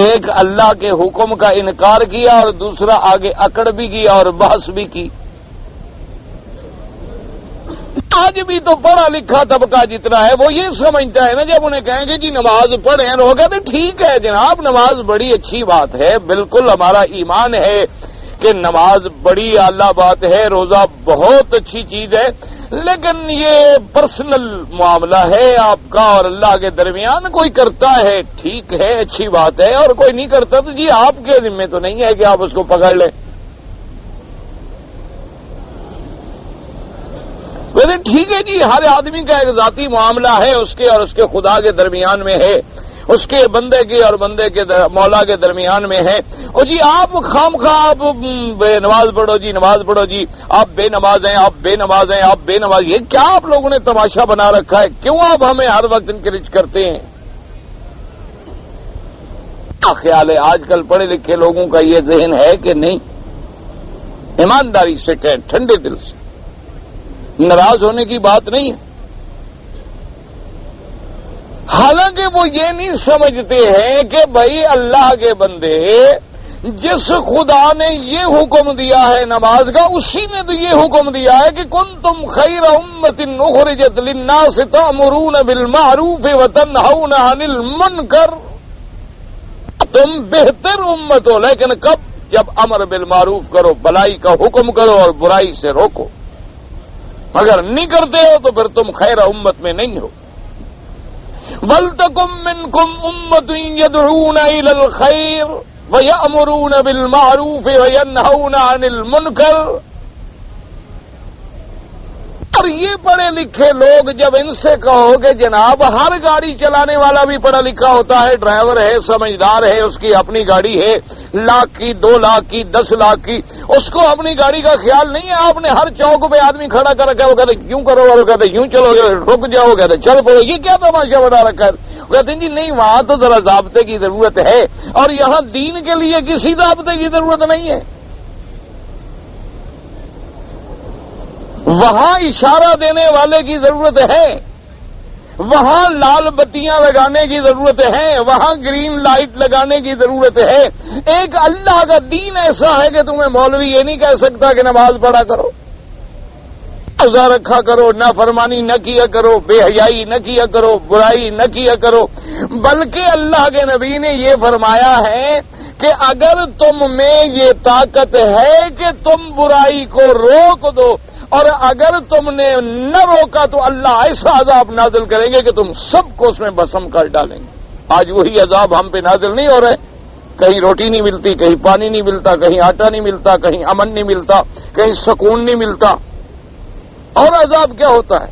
ایک اللہ کے حکم کا انکار کیا اور دوسرا آگے اکڑ بھی کیا اور بحث بھی کی. آج بھی تو پڑھا لکھا طبقہ جتنا ہے وہ یہ سمجھتا ہے نا، جب انہیں کہیں گے جی نماز پڑھیں، لوگ کہتے ہیں ٹھیک ہے جناب نماز بڑی اچھی بات ہے، بالکل ہمارا ایمان ہے کہ نماز بڑی اعلیٰ بات ہے، روزہ بہت اچھی چیز ہے، لیکن یہ پرسنل معاملہ ہے آپ کا اور اللہ کے درمیان. کوئی کرتا ہے ٹھیک ہے اچھی بات ہے، اور کوئی نہیں کرتا تو جی آپ کے ذمہ تو نہیں ہے کہ آپ اس کو پکڑ لیں. ویسے ٹھیک ہے جی ہر آدمی کا ایک ذاتی معاملہ ہے اس کے اور اس کے خدا کے درمیان میں ہے، اس کے بندے کے اور بندے کے مولا کے درمیان میں ہے. اور جی آپ خام خواہ آپ نماز پڑھو جی، نماز پڑھو جی، آپ بے نماز ہیں، آپ بے نماز ہیں، آپ بے نماز. یہ کیا آپ لوگوں نے تماشا بنا رکھا ہے؟ کیوں آپ ہمیں ہر وقت انکریج کرتے ہیں؟ کیا خیال ہے آج کل پڑھے لکھے لوگوں کا یہ ذہن ہے کہ نہیں؟ ایمانداری سے کہیں، ٹھنڈے دل سے، ناراض ہونے کی بات نہیں ہے. حالانکہ وہ یہ نہیں سمجھتے ہیں کہ بھائی اللہ کے بندے جس خدا نے یہ حکم دیا ہے نماز کا، اسی نے تو یہ حکم دیا ہے کہ کنتم خیر امۃ اخرجت للناس تأمرون بالمعروف وتنہون عن المنکر. تم بہتر امت ہو، لیکن کب؟ جب امر بالمعروف کرو، بلائی کا حکم کرو اور برائی سے روکو. اگر نہیں کرتے ہو تو پھر تم خیر امت میں نہیں ہو. وَلْتَكُن مِّنكُمْ أُمَّةٌ يَدْعُونَ إِلَى الْخَيْرِ وَيَأْمُرُونَ بِالْمَعْرُوفِ وَيَنْهَوْنَ عَنِ الْمُنكَرِ. اور یہ پڑھے لکھے لوگ جب ان سے کہو کہ جناب ہر گاڑی چلانے والا بھی پڑھا لکھا ہوتا ہے، ڈرائیور ہے، سمجھدار ہے، اس کی اپنی گاڑی ہے، 1 لاکھ کی، 2 لاکھ کی، 10 لاکھ کی، اس کو اپنی گاڑی کا خیال نہیں ہے۔ آپ نے ہر چوک پہ آدمی کھڑا کر رکھا ہے، وہ کہتے کیوں کرو، وہ کہتے یوں چلو گے، رک جاؤ، کہتے چل پڑو، یہ کیا تماشا بنا رکھا ہے؟ وہ کہتے ہیں جی نہیں، وہاں تو ذرا ضابطے کی ضرورت ہے، اور یہاں دین کے لیے کسی ضابطے کی ضرورت نہیں ہے۔ وہاں اشارہ دینے والے کی ضرورت ہے، وہاں لال بتیاں لگانے کی ضرورت ہے، وہاں گرین لائٹ لگانے کی ضرورت ہے۔ ایک اللہ کا دین ایسا ہے کہ تمہیں مولوی یہ نہیں کہہ سکتا کہ نماز پڑھا کرو، روزہ رکھا کرو، نافرمانی نہ کیا کرو، بے حیائی نہ کیا کرو، برائی نہ کیا کرو، بلکہ اللہ کے نبی نے یہ فرمایا ہے کہ اگر تم میں یہ طاقت ہے کہ تم برائی کو روک دو، اور اگر تم نے نہ روکا تو اللہ ایسا عذاب نازل کریں گے کہ تم سب کو اس میں بسم کر ڈالیں گے۔ آج وہی عذاب ہم پہ نازل نہیں ہو رہے، کہیں روٹی نہیں ملتی، کہیں پانی نہیں ملتا، کہیں آٹا نہیں ملتا، کہیں امن نہیں ملتا، کہیں سکون نہیں ملتا۔ اور عذاب کیا ہوتا ہے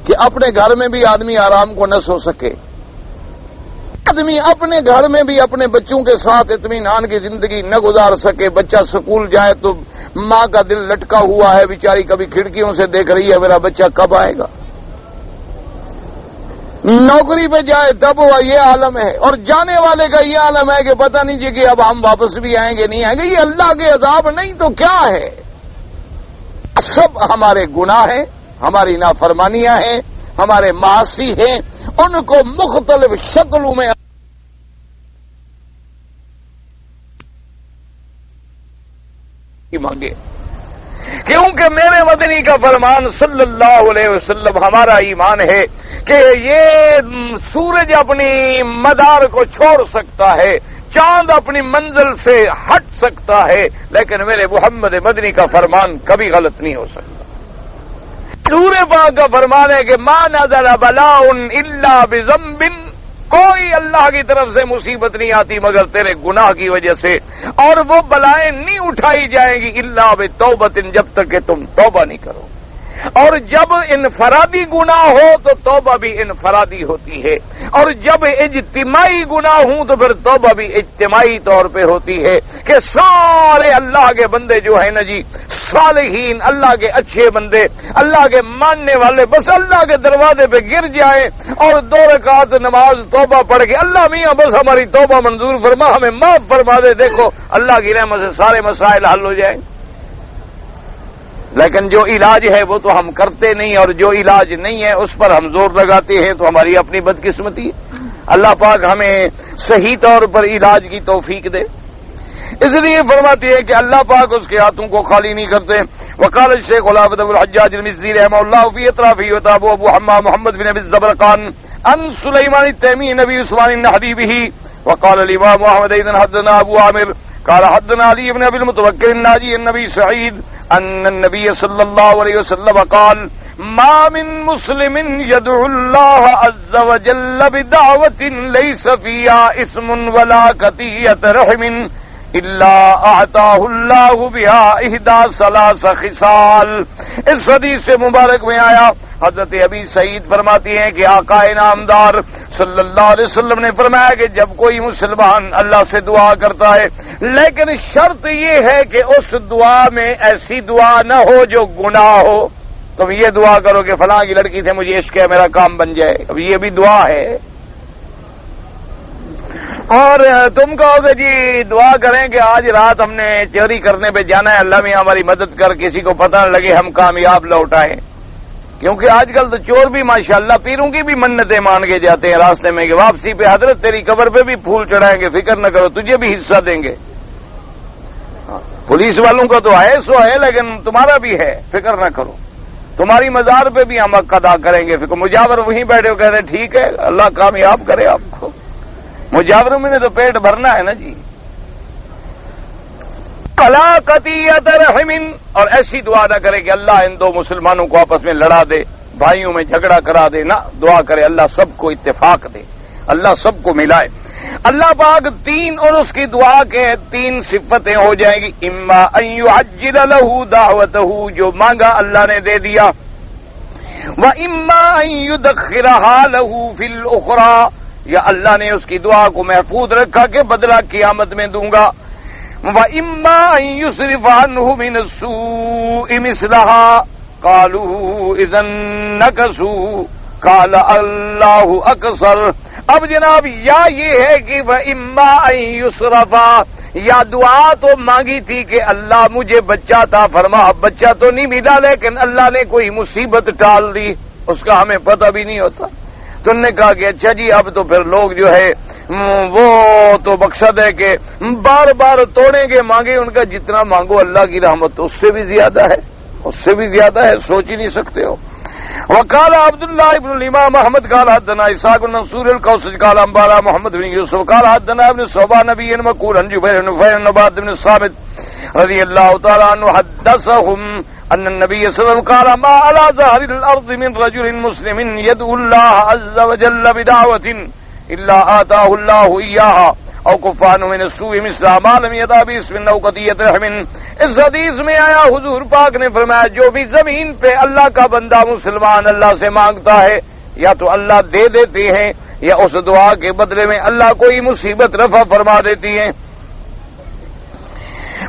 کہ اپنے گھر میں بھی آدمی آرام کو نہ سو سکے، آدمی اپنے گھر میں بھی اپنے بچوں کے ساتھ اطمینان کی زندگی نہ گزار سکے۔ بچہ سکول جائے تو ماں کا دل لٹکا ہوا ہے، بیچاری کبھی کھڑکیوں سے دیکھ رہی ہے میرا بچہ کب آئے گا۔ نوکری پہ جائے تب وہ یہ عالم ہے، اور جانے والے کا یہ عالم ہے کہ پتہ نہیں جی کہ اب ہم واپس بھی آئیں گے نہیں آئیں گے۔ یہ اللہ کے عذاب نہیں تو کیا ہے؟ سب ہمارے گناہ ہیں، ہماری نافرمانیاں ہیں، ہمارے معاصی ہیں، ان کو مختلف شکلوں میں مانگے، کیونکہ میرے مدنی کا فرمان صلی اللہ علیہ وسلم ہمارا ایمان ہے کہ یہ سورج اپنی مدار کو چھوڑ سکتا ہے، چاند اپنی منزل سے ہٹ سکتا ہے، لیکن میرے محمد مدنی کا فرمان کبھی غلط نہیں ہو سکتا۔ حضور پاک کا فرمان ہے کہ ما نزل بلاء الا بذنب، کوئی اللہ کی طرف سے مصیبت نہیں آتی مگر تیرے گناہ کی وجہ سے، اور وہ بلائیں نہیں اٹھائی جائیں گی الا بتوبۃ، جب تک کہ تم توبہ نہیں کرو۔ اور جب انفرادی گناہ ہو تو توبہ بھی انفرادی ہوتی ہے، اور جب اجتماعی گناہ ہوں تو پھر توبہ بھی اجتماعی طور پہ ہوتی ہے کہ سارے اللہ کے بندے جو ہیں نا جی، صالحین، اللہ کے اچھے بندے، اللہ کے ماننے والے، بس اللہ کے دروازے پہ گر جائیں اور 2 رکعت نماز توبہ پڑھ کے اللہ میاں بس ہماری توبہ منظور فرما، ہمیں معاف فرما دے، دیکھو اللہ کی رحمت سے سارے مسائل حل ہو جائیں۔ لیکن جو علاج ہے وہ تو ہم کرتے نہیں، اور جو علاج نہیں ہے اس پر ہم زور لگاتے ہیں، تو ہماری اپنی بدقسمتی ہے۔ اللہ پاک ہمیں صحیح طور پر علاج کی توفیق دے۔ اس لیے فرماتی ہے کہ اللہ پاک اس کے ہاتھوں کو خالی نہیں کرتے۔ وقال الشیخ علامہ ابو الحجاج المزی رحمہ اللہ فی اطرافہ وتاب ابو حمام محمد بن ابی الزبرقان عن سلیمان التیمی نبی عثمان النحدی به وقال الامام احمد اذن حدثنا ابو عامر قال حدثنا علي بن ابي المتوكل الناجي النبي سعيد ان النبي صلى الله عليه وسلم قال ما من مسلم يدعو الله عز وجل بدعوة ليس فيها اسم ولا قطيعة رحم الا اعطاه الله بها احدى 3 خصال۔ اس حدیث سے مبارک میں آیا، حضرت ابی سعید فرماتی ہیں کہ آقا نامدار صلی اللہ علیہ وسلم نے فرمایا کہ جب کوئی مسلمان اللہ سے دعا کرتا ہے، لیکن شرط یہ ہے کہ اس دعا میں ایسی دعا نہ ہو جو گناہ ہو۔ تم یہ دعا کرو کہ فلاں کی لڑکی سے مجھے عشق ہے، میرا کام بن جائے، اب یہ بھی دعا ہے۔ اور تم کہو کہ جی دعا کریں کہ آج رات ہم نے چوری کرنے پہ جانا ہے، اللہ میاں ہماری مدد کر، کسی کو پتہ نہ لگے، ہم کامیاب لوٹ آئیں۔ کیونکہ آج کل تو چور بھی ماشاءاللہ پیروں کی بھی منتیں مان کے جاتے ہیں راستے میں کہ واپسی پہ حضرت تیری قبر پہ بھی پھول چڑھائیں گے، فکر نہ کرو، تجھے بھی حصہ دیں گے۔ پولیس والوں کا تو ہے سو ہے، لیکن تمہارا بھی ہے، فکر نہ کرو، تمہاری مزار پہ بھی ہم حق ادا کریں گے۔ فکر مجاور وہیں بیٹھے ہو کہہ رہے ٹھیک ہے، اللہ کامیاب کرے آپ کو، مجاوروں میں نے تو پیٹ بھرنا ہے نا جی۔ فلا قطیعۃ رحم، اور ایسی دعا نہ کرے کہ اللہ ان 2 مسلمانوں کو آپس میں لڑا دے، بھائیوں میں جھگڑا کرا دے، نہ دعا کرے اللہ سب کو اتفاق دے، اللہ سب کو ملائے۔ اللہ پاک تین اور اس کی دعا کے تین صفتیں ہو جائیں گی. اما ان يعجل له دعوته جو مانگا اللہ نے دے دیا, واما ان يدخرها له في الاخرى یا اللہ نے اس کی دعا کو محفوظ رکھا کہ بدلہ قیامت میں دوں گا. واما ان يصرف عنه من السوء مثلها قالوا اذا نكثوا قال اللہ اکثر. اب جناب یا یہ ہے کہ وَإِمَّا أَن يُصْرَفَا, یا دعا تو مانگی تھی کہ اللہ مجھے بچہ عطا فرما, بچہ تو نہیں ملا لیکن اللہ نے کوئی مصیبت ٹال دی, اس کا ہمیں پتہ بھی نہیں ہوتا. تو انہوں نے کہا کہ اچھا جی اب تو پھر لوگ جو ہے وہ تو مقصد ہے کہ بار بار توڑیں گے مانگے, ان کا جتنا مانگو اللہ کی رحمت اس سے بھی زیادہ ہے, اس سے بھی زیادہ ہے, سوچ ہی نہیں سکتے ہو. وقال عبد الله بن الامام احمد قال حدثنا اسحاق بن منصور القوسج قال انبانا محمد بن يوسف قال حدثنا ابن صوبان نبي مقول عن جبير بن نفير بن عباد بن الصامت رضي الله تعالى عنه حدثهم ان النبي صلى الله عليه وسلم قال ما على ظهر الارض من رجل مسلم يدعو الله عز وجل بدعوة الا آتاه الله اياها او کفان من السوء مثل ما لم يدع باسم او قضیۃ رحم. اس حدیث میں آیا حضور پاک نے فرمایا جو بھی زمین پہ اللہ کا بندہ مسلمان اللہ سے مانگتا ہے یا تو اللہ دے دیتے ہیں یا اس دعا کے بدلے میں اللہ کوئی مصیبت رفع فرما دیتی ہیں.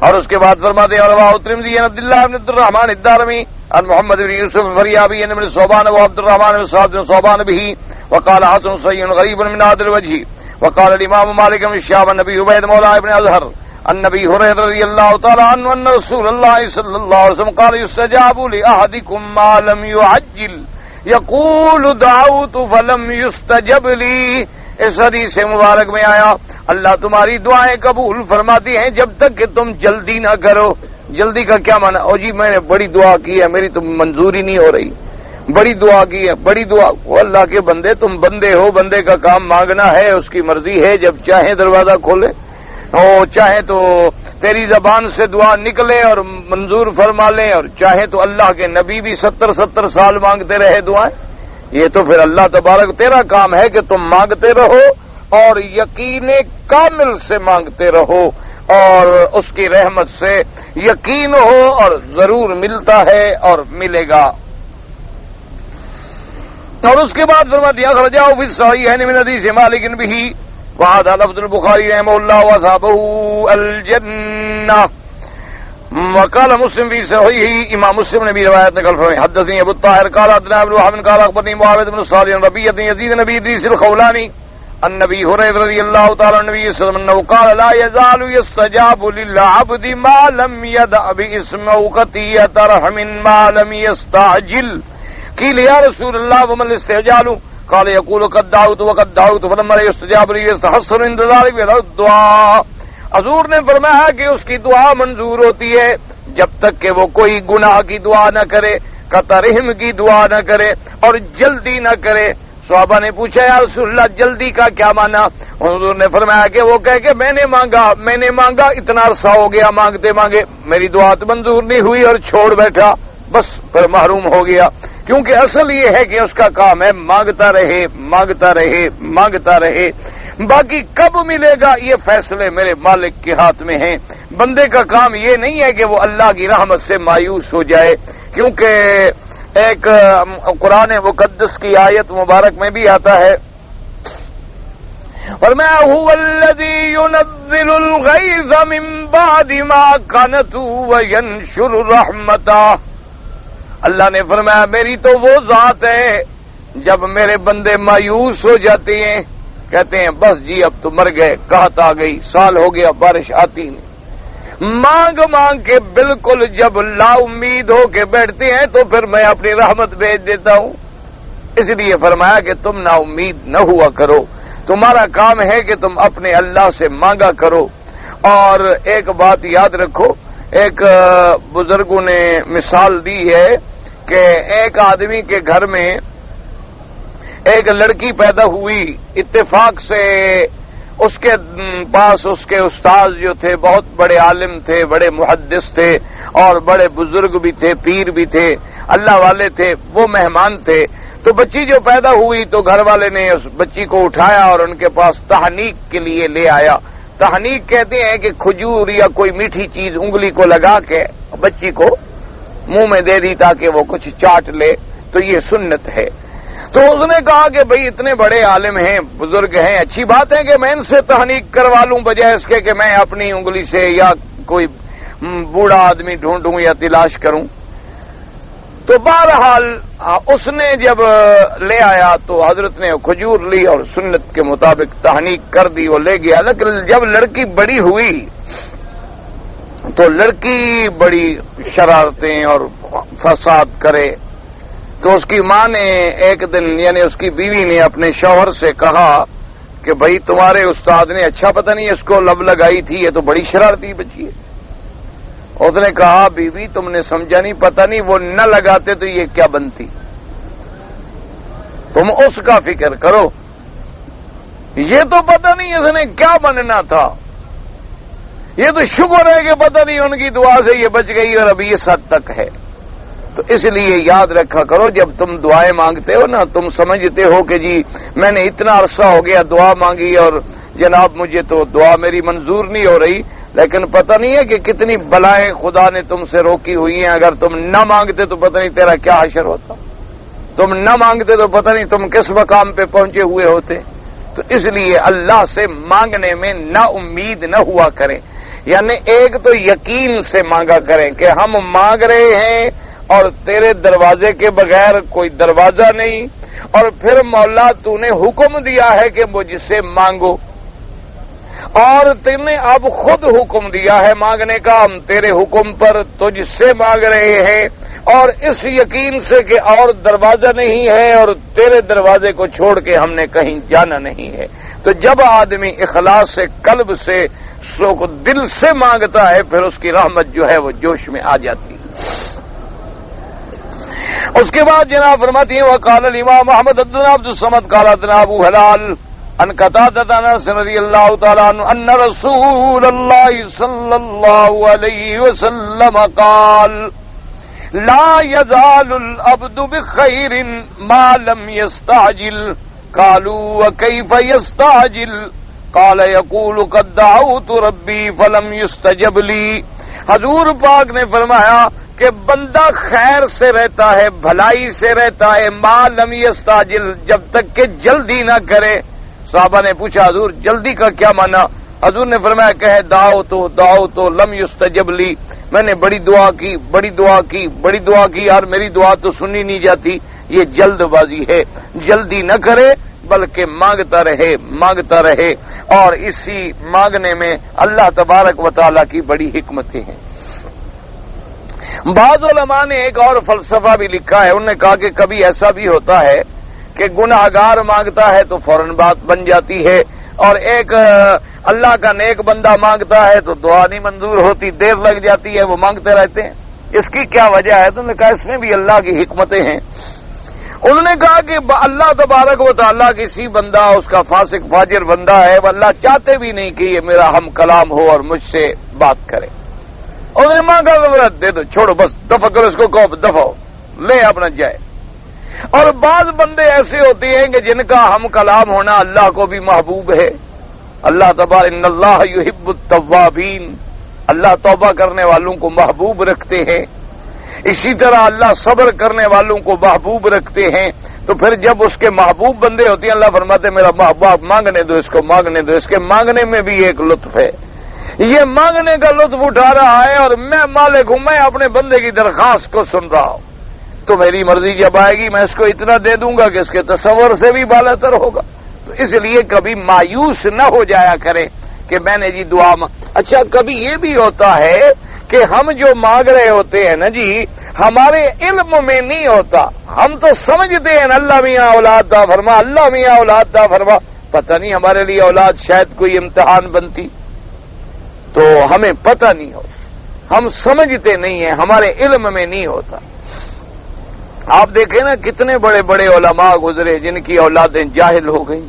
اور اس کے بعد فرماتے ہیں رواه الترمذی عن عبد الله بن عبد الرحمن الدارمی عن محمد بن یوسف الفریابی عن ابن صوبان وعبد الرحمن بن سعد بن صوبان به وقال حسن صحیح غریب من هذا الوجه. وقال الامام مالك بن شهاب النبي عبيد مولى ابن ازهر النبي هريره رضي الله تعالى عنه ان رسول الله صلى الله عليه وسلم قال يستجاب لاحدكم ما لم يعجل يقول دعوت فلم يستجب لي. اس حدیث مبارک میں آیا اللہ تمہاری دعائیں قبول فرماتی ہیں جب تک کہ تم جلدی نہ کرو. جلدی کا کیا معنی؟ او جی میں نے بڑی دعا کی ہے میری تو منظوری نہیں ہو رہی, بڑی دعا کی ہے بڑی دعا. وہ اللہ کے بندے تم بندے ہو, بندے کا کام مانگنا ہے, اس کی مرضی ہے جب چاہیں دروازہ کھولے اور چاہیں تو تیری زبان سے دعا نکلے اور منظور فرما لیں, اور چاہیں تو اللہ کے نبی بھی 70 سال مانگتے رہے دعائیں. یہ تو پھر اللہ تبارک تیرا کام ہے کہ تم مانگتے رہو اور یقین کامل سے مانگتے رہو اور اس کی رحمت سے یقین ہو اور ضرور ملتا ہے اور ملے گا. اور اس کے بعد فرما دیا خرجاؤ فی الصحیحین من حدیث مالک به وهذا لفظ البخاری رحمه الله واصحابه الجنہ. وقال مسلم فی صحیحہ, امام مسلم نے بھی روایت نقل فرمائی حدثني ابو الطاهر قال حدثنا ابن وهب قال اخبرني معاویہ بن صالح ربيعة يزيد بن ادریس الخولانی النبي هريرة رضي الله تعالى عنه النبي صلى الله عليه وسلم قال لا يزال يستجاب للعبد ما لم يدع باسم او قضیۃ رحم ما لم يستعجل. قیل یا رسول اللہ وما الاستعجال قال يقول قد دعوت وقد دعوت فلما يستجاب لي يستحسن عند ذلك الدعاء. حضور نے فرمایا کہ اس کی دعا منظور ہوتی ہے جب تک کہ وہ کوئی گناہ کی دعا نہ کرے, قطع رحم کی دعا نہ کرے اور جلدی نہ کرے. صحابہ نے پوچھا یا رسول اللہ جلدی کا کیا معنی؟ حضور نے فرمایا کہ وہ کہے کہ میں نے مانگا اتنا عرصہ ہو گیا مانگتے مانگے میری دعا تو منظور نہیں ہوئی اور چھوڑ بیٹھا, بس پھر محروم ہو گیا. کیونکہ اصل یہ ہے کہ اس کا کام ہے مانگتا رہے مانگتا رہے مانگتا رہے. باقی کب ملے گا یہ فیصلے میرے مالک کے ہاتھ میں ہیں. بندے کا کام یہ نہیں ہے کہ وہ اللہ کی رحمت سے مایوس ہو جائے, کیونکہ ایک قرآن مقدس کی آیت مبارک میں بھی آتا ہے فرمایا هو الذی ينزل الغیظ من بعد ما قنطوا وینشر رحمتہ. اللہ نے فرمایا میری تو وہ ذات ہے جب میرے بندے مایوس ہو جاتے ہیں کہتے ہیں بس جی اب تو مر گئے, قحط آ گئی, سال ہو گیا بارش آتی نہیں, مانگ مانگ کے بالکل جب لا امید ہو کے بیٹھتے ہیں تو پھر میں اپنی رحمت بھیج دیتا ہوں. اس لیے فرمایا کہ تم نا امید نہ ہوا کرو, تمہارا کام ہے کہ تم اپنے اللہ سے مانگا کرو. اور ایک بات یاد رکھو, ایک بزرگوں نے مثال دی ہے کہ ایک آدمی کے گھر میں ایک لڑکی پیدا ہوئی, اتفاق سے اس کے پاس اس کے استاد جو تھے بہت بڑے عالم تھے, بڑے محدث تھے اور بڑے بزرگ بھی تھے, پیر بھی تھے, اللہ والے تھے, وہ مہمان تھے. تو تو بچی جو پیدا ہوئی تو گھر والے نے اس بچی کو اٹھایا اور ان کے پاس تحنیک کے لیے لے آیا. تحنیک کہتے ہیں کہ کھجور یا کوئی میٹھی چیز انگلی کو لگا کے بچی کو منہ میں دے دی تاکہ وہ کچھ چاٹ لے، تو یہ سنت ہے. تو اس نے کہا کہ بھئی اتنے بڑے عالم ہیں، بزرگ ہیں، اچھی بات ہے کہ میں ان سے تحنیک کروا لوں بجائے اس کے کہ میں اپنی انگلی سے یا کوئی بوڑھا آدمی ڈھونڈوں یا تلاش کروں. تو بہرحال اس نے جب لے آیا تو حضرت نے کھجور لی اور سنت کے مطابق تحنیک کر دی، وہ لے گیا. لیکن جب لڑکی بڑی ہوئی تو لڑکی بڑی شرارتیں اور فساد کرے، تو اس کی ماں نے ایک دن یعنی اس کی بیوی نے اپنے شوہر سے کہا کہ بھئی تمہارے استاد نے اچھا پتہ نہیں اس کو لب لگائی تھی، یہ تو بڑی شرارتی بچی ہے. اس نے کہا بیوی تم نے سمجھا نہیں، پتہ نہیں وہ نہ لگاتے تو یہ کیا بنتی، تم اس کا فکر کرو، یہ تو پتہ نہیں اس نے کیا بننا تھا، یہ تو شکر ہے کہ پتہ نہیں ان کی دعا سے یہ بچ گئی اور ابھی اس حد تک ہے. تو اس لیے یاد رکھا کرو جب تم دعائیں مانگتے ہو نا، تم سمجھتے ہو کہ جی میں نے اتنا عرصہ ہو گیا دعا مانگی اور جناب مجھے تو دعا میری منظور نہیں ہو رہی، لیکن پتہ نہیں ہے کہ کتنی بلائیں خدا نے تم سے روکی ہوئی ہیں. اگر تم نہ مانگتے تو پتہ نہیں تیرا کیا حشر ہوتا، تم نہ مانگتے تو پتہ نہیں تم کس مقام پہ پہنچے ہوئے ہوتے. تو اس لیے اللہ سے مانگنے میں نا امید نہ ہوا کریں، یعنی ایک تو یقین سے مانگا کریں کہ ہم مانگ رہے ہیں اور تیرے دروازے کے بغیر کوئی دروازہ نہیں، اور پھر مولا تو نے حکم دیا ہے کہ مجھ سے مانگو، اور تم نے اب خود حکم دیا ہے مانگنے کا، ہم تیرے حکم پر تجھ سے مانگ رہے ہیں، اور اس یقین سے کہ اور دروازہ نہیں ہے اور تیرے دروازے کو چھوڑ کے ہم نے کہیں جانا نہیں ہے. تو جب آدمی اخلاص سے قلب سے دل سے مانگتا ہے پھر اس کی رحمت جو ہے وہ جوش میں آ جاتی ہے. اس کے بعد جناب فرماتی ہیں وقال الامام محمد بن عبد الصمد قال حدثنا ابو هلال عن قتادة انس رضی اللہ تعالی عنہ ان رسول اللہ صلی اللہ علیہ وسلم قال لا يزال العبد بخير ما لم يستعجل قالوا وكيف يستعجل قال يقول قد دعوت ربي فلم يستجب لي. حضور پاک نے فرمایا کہ بندہ خیر سے رہتا ہے، بھلائی سے رہتا ہے، ما لم یستعجل جب تک کہ جلدی نہ کرے. صحابہ نے پوچھا حضور جلدی کا کیا معنی؟ حضور نے فرمایا کہ دعو تو لم یستجب لی، میں نے بڑی دعا کی یار میری دعا تو سنی نہیں جاتی. یہ جلد بازی ہے، جلدی نہ کرے بلکہ مانگتا رہے اور اسی مانگنے میں اللہ تبارک و تعالی کی بڑی حکمتیں ہیں. بعض علماء نے ایک اور فلسفہ بھی لکھا ہے، انہوں نے کہا کہ کبھی ایسا بھی ہوتا ہے کہ گناہگار مانگتا ہے تو فوراً بات بن جاتی ہے، اور ایک اللہ کا نیک بندہ مانگتا ہے تو دعا نہیں منظور ہوتی، دیر لگ جاتی ہے، وہ مانگتے رہتے ہیں. اس کی کیا وجہ ہے؟ تو انہوں نے کہا اس میں بھی اللہ کی حکمتیں ہیں. انہوں نے کہا کہ اللہ تبارک و تعالیٰ کسی بندہ اس کا فاسق فاجر بندہ ہے، وہ اللہ چاہتے بھی نہیں کہ یہ میرا ہم کلام ہو اور مجھ سے بات کرے. انہوں نے مانگا دے دو، چھوڑو بس، دفع کرو اس کو، کہو دفع لے اپنا جائے. اور بعض بندے ایسے ہوتے ہیں کہ جن کا ہم کلام ہونا اللہ کو بھی محبوب ہے. اللہ تبارک ان اللہ یحب التوابین، اللہ توبہ کرنے والوں کو محبوب رکھتے ہیں. اسی طرح اللہ صبر کرنے والوں کو محبوب رکھتے ہیں. تو پھر جب اس کے محبوب بندے ہوتے ہیں اللہ فرماتے ہیں میرا محبوب مانگنے دو اس کو، مانگنے دو. اس کے مانگنے میں بھی ایک لطف ہے، یہ مانگنے کا لطف اٹھا رہا ہے اور میں مالک ہوں، میں اپنے بندے کی درخواست کو سن رہا ہوں. تو میری مرضی جب آئے گی میں اس کو اتنا دے دوں گا کہ اس کے تصور سے بھی بالا تر ہوگا. تو اس لیے کبھی مایوس نہ ہو جایا کرے کہ میں نے جی دعا اچھا کبھی یہ بھی ہوتا ہے کہ ہم جو مانگ رہے ہوتے ہیں نا جی ہمارے علم میں نہیں ہوتا، ہم تو سمجھتے ہیں اللہ میاں اولاد دا فرما، اللہ میاں اولاد دا فرما. پتہ نہیں ہمارے لیے اولاد شاید کوئی امتحان بنتی، تو ہمیں پتہ نہیں ہو، ہم سمجھتے نہیں ہیں، ہمارے علم میں نہیں ہوتا. آپ دیکھیں نا کتنے بڑے بڑے علماء گزرے جن کی اولادیں جاہل ہو گئی،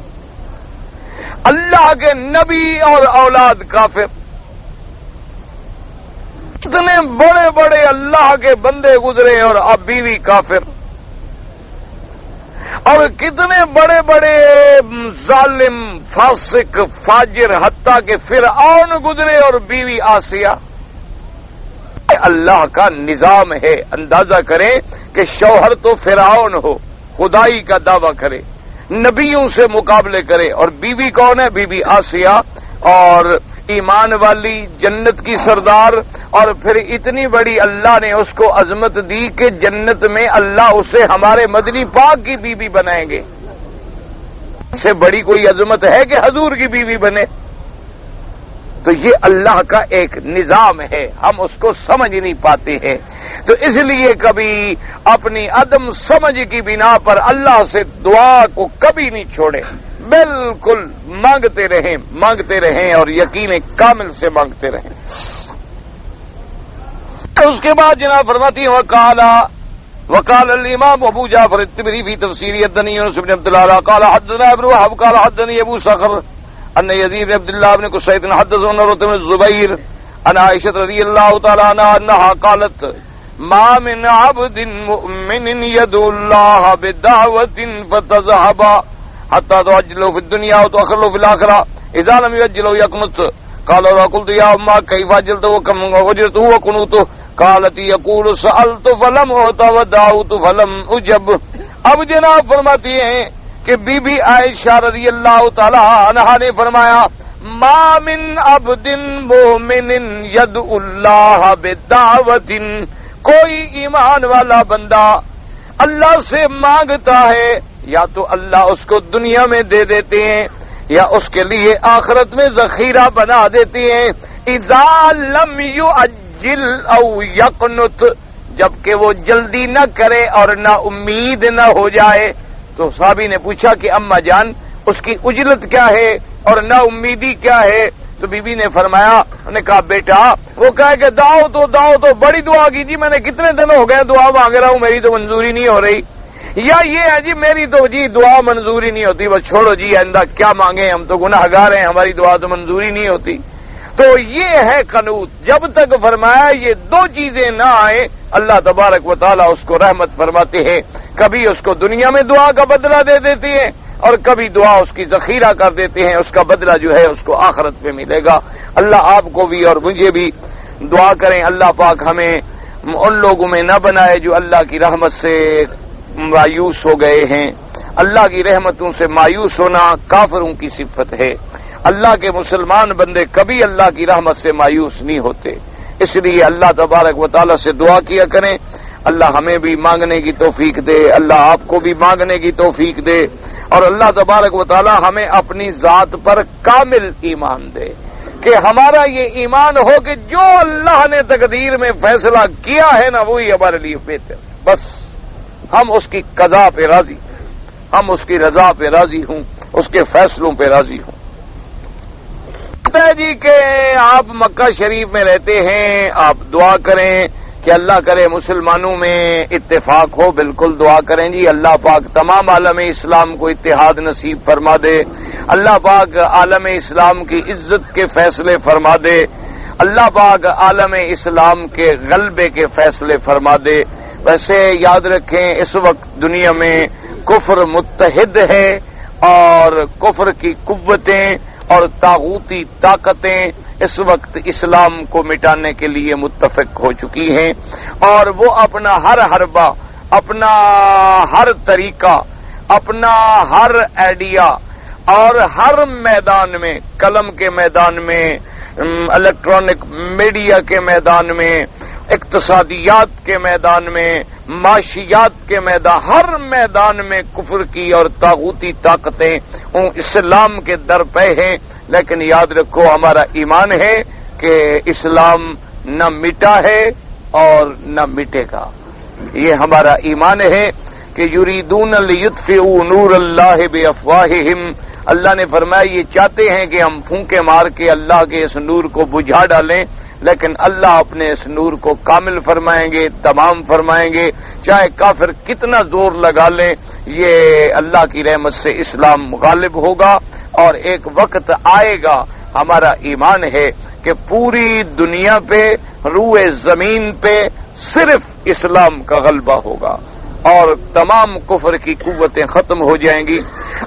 اللہ کے نبی اور اولاد کافر. اتنے بڑے بڑے اللہ کے بندے گزرے اور اب بیوی کافر. اور کتنے بڑے بڑے ظالم فاسق فاجر حتیٰ کہ فرعون گزرے اور بیوی آسیہ. اللہ کا نظام ہے. اندازہ کریں کہ شوہر تو فرعون ہو، خدائی کا دعویٰ کرے، نبیوں سے مقابلے کرے، اور بیوی کون ہے؟ بیوی آسیہ، اور ایمان والی، جنت کی سردار، اور پھر اتنی بڑی اللہ نے اس کو عظمت دی کہ جنت میں اللہ اسے ہمارے مدنی پاک کی بیوی بنائیں گے. اس سے بڑی کوئی عظمت ہے کہ حضور کی بیوی بنے؟ تو یہ اللہ کا ایک نظام ہے، ہم اس کو سمجھ نہیں پاتے ہیں. تو اس لیے کبھی اپنی عدم سمجھ کی بنا پر اللہ سے دعا کو کبھی نہیں چھوڑیں، بالکل مانگتے رہیں اور یقین کامل سے مانگتے رہیں. اس کے بعد جناب فرماتی ہیں وقال الامام ابو جعفر الطبری فی تفسیر حدثني يونس بن عبد الله قال حدثنا ابن وهب قال حدثني ابو صخر ان يزيد بن عبد الله بن قصيد حدثه ان عروة بن الزبير ان عائشة رضي الله تعالى عنها انها قالت ما من عبد مؤمن يدعو الله بدعوة فتذهب حتى تعجله في الدنيا وتؤخره في الآخرة اذا لم يعجله يقنط. قال وقلت يا امه كيف اجلته وكم اجرته وقنوته؟ قالت يقول سألت فلم اعط ودعوت فلم اجب. اب جناب فرماتی ہیں کہ بی بی عائشہ رضی اللہ تعالی عنہا نے فرمایا ما من عبد مومن يدعو الله بدعوة، کوئی ایمان والا بندہ اللہ سے مانگتا ہے، یا تو اللہ اس کو دنیا میں دے دیتے ہیں یا اس کے لیے آخرت میں ذخیرہ بنا دیتے ہیں. اذا لم يعجل او يقنط، جبکہ وہ جلدی نہ کرے اور نہ امید نہ ہو جائے. تو صحابی نے پوچھا کہ اماں جان اس کی اجلت کیا ہے اور نا امیدی کیا ہے؟ تو بی بی نے فرمایا، انہوں نے کہا بیٹا وہ کہا کہ دعو تو بڑی دعا کی جی، میں نے کتنے دن ہو گئے دعا مانگ رہا ہوں، میری تو منظوری نہیں ہو رہی. یا یہ ہے جی میری تو جی دعا منظوری نہیں ہوتی، بس چھوڑو جی آئندہ کیا مانگیں، ہم تو گناہگار ہیں، ہماری دعا تو منظوری نہیں ہوتی. تو یہ ہے قنوت. جب تک فرمایا یہ دو چیزیں نہ آئے اللہ تبارک و تعالیٰ اس کو رحمت فرماتے ہیں. کبھی اس کو دنیا میں دعا کا بدلہ دے دیتی ہیں اور کبھی دعا اس کی ذخیرہ کر دیتے ہیں، اس کا بدلہ جو ہے اس کو آخرت میں ملے گا. اللہ آپ کو بھی اور مجھے بھی دعا کریں اللہ پاک ہمیں ان لوگوں میں نہ بنائے جو اللہ کی رحمت سے مایوس ہو گئے ہیں. اللہ کی رحمتوں سے مایوس ہونا کافروں کی صفت ہے. اللہ کے مسلمان بندے کبھی اللہ کی رحمت سے مایوس نہیں ہوتے. اس لیے اللہ تبارک و تعالیٰ سے دعا کیا کریں، اللہ ہمیں بھی مانگنے کی توفیق دے، اللہ آپ کو بھی مانگنے کی توفیق دے، اور اللہ تبارک و تعالیٰ ہمیں اپنی ذات پر کامل ایمان دے کہ ہمارا یہ ایمان ہو کہ جو اللہ نے تقدیر میں فیصلہ کیا ہے نا وہی ہمارے لیے بہتر. بس ہم اس کی قضا پہ راضی، ہم اس کی رضا پہ راضی ہوں، اس کے فیصلوں پہ راضی ہوں. جی کہ آپ مکہ شریف میں رہتے ہیں، آپ دعا کریں کہ اللہ کرے مسلمانوں میں اتفاق ہو. بالکل دعا کریں جی، اللہ پاک تمام عالم اسلام کو اتحاد نصیب فرما دے، اللہ پاک عالم اسلام کی عزت کے فیصلے فرما دے، اللہ پاک عالم اسلام کے غلبے کے فیصلے فرما دے. ویسے یاد رکھیں اس وقت دنیا میں کفر متحد ہے اور کفر کی قوتیں اور طاغوتی طاقتیں اس وقت اسلام کو مٹانے کے لیے متفق ہو چکی ہیں، اور وہ اپنا ہر حربہ، اپنا ہر طریقہ، اپنا ہر آئیڈیا اور ہر میدان میں، قلم کے میدان میں، الیکٹرانک میڈیا کے میدان میں، اقتصادیات کے میدان میں، معاشیات کے میدان، ہر میدان میں کفر کی اور طاغوتی طاقتیں اسلام کے در پہ ہیں. لیکن یاد رکھو ہمارا ایمان ہے کہ اسلام نہ مٹا ہے اور نہ مٹے گا. یہ ہمارا ایمان ہے کہ یریدون لیطفئوا نور اللہ بافواہہم. اللہ نے فرمایا یہ چاہتے ہیں کہ ہم پھونکے مار کے اللہ کے اس نور کو بجھا ڈالیں، لیکن اللہ اپنے اس نور کو کامل فرمائیں گے، تمام فرمائیں گے. چاہے کافر کتنا زور لگا لیں، یہ اللہ کی رحمت سے اسلام غالب ہوگا. اور ایک وقت آئے گا، ہمارا ایمان ہے کہ پوری دنیا پہ، روئے زمین پہ صرف اسلام کا غلبہ ہوگا. اور تمام کفر کی قوتیں ختم ہو جائیں گی۔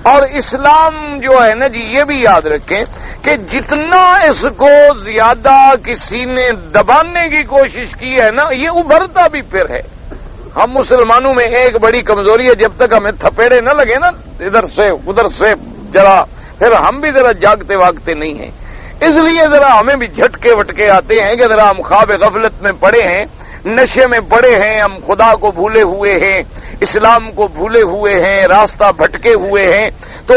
اور اسلام جو ہے نا جی، یہ بھی یاد رکھیں کہ جتنا اس کو زیادہ کسی نے دبانے کی کوشش کی ہے نا، یہ ابھرتا بھی پھر ہے۔ ہم مسلمانوں میں ایک بڑی کمزوری ہے، جب تک ہمیں تھپیڑے نہ لگے نا ادھر سے ادھر سے ذرا، پھر ہم بھی ذرا جاگتے واگتے نہیں ہیں۔ اس لیے ذرا ہمیں بھی جھٹکے وٹکے آتے ہیں کہ ذرا ہم خواب غفلت میں پڑے ہیں، نشے میں پڑے ہیں، ہم خدا کو بھولے ہوئے ہیں، اسلام کو بھولے ہوئے ہیں، راستہ بھٹکے ہوئے ہیں، تو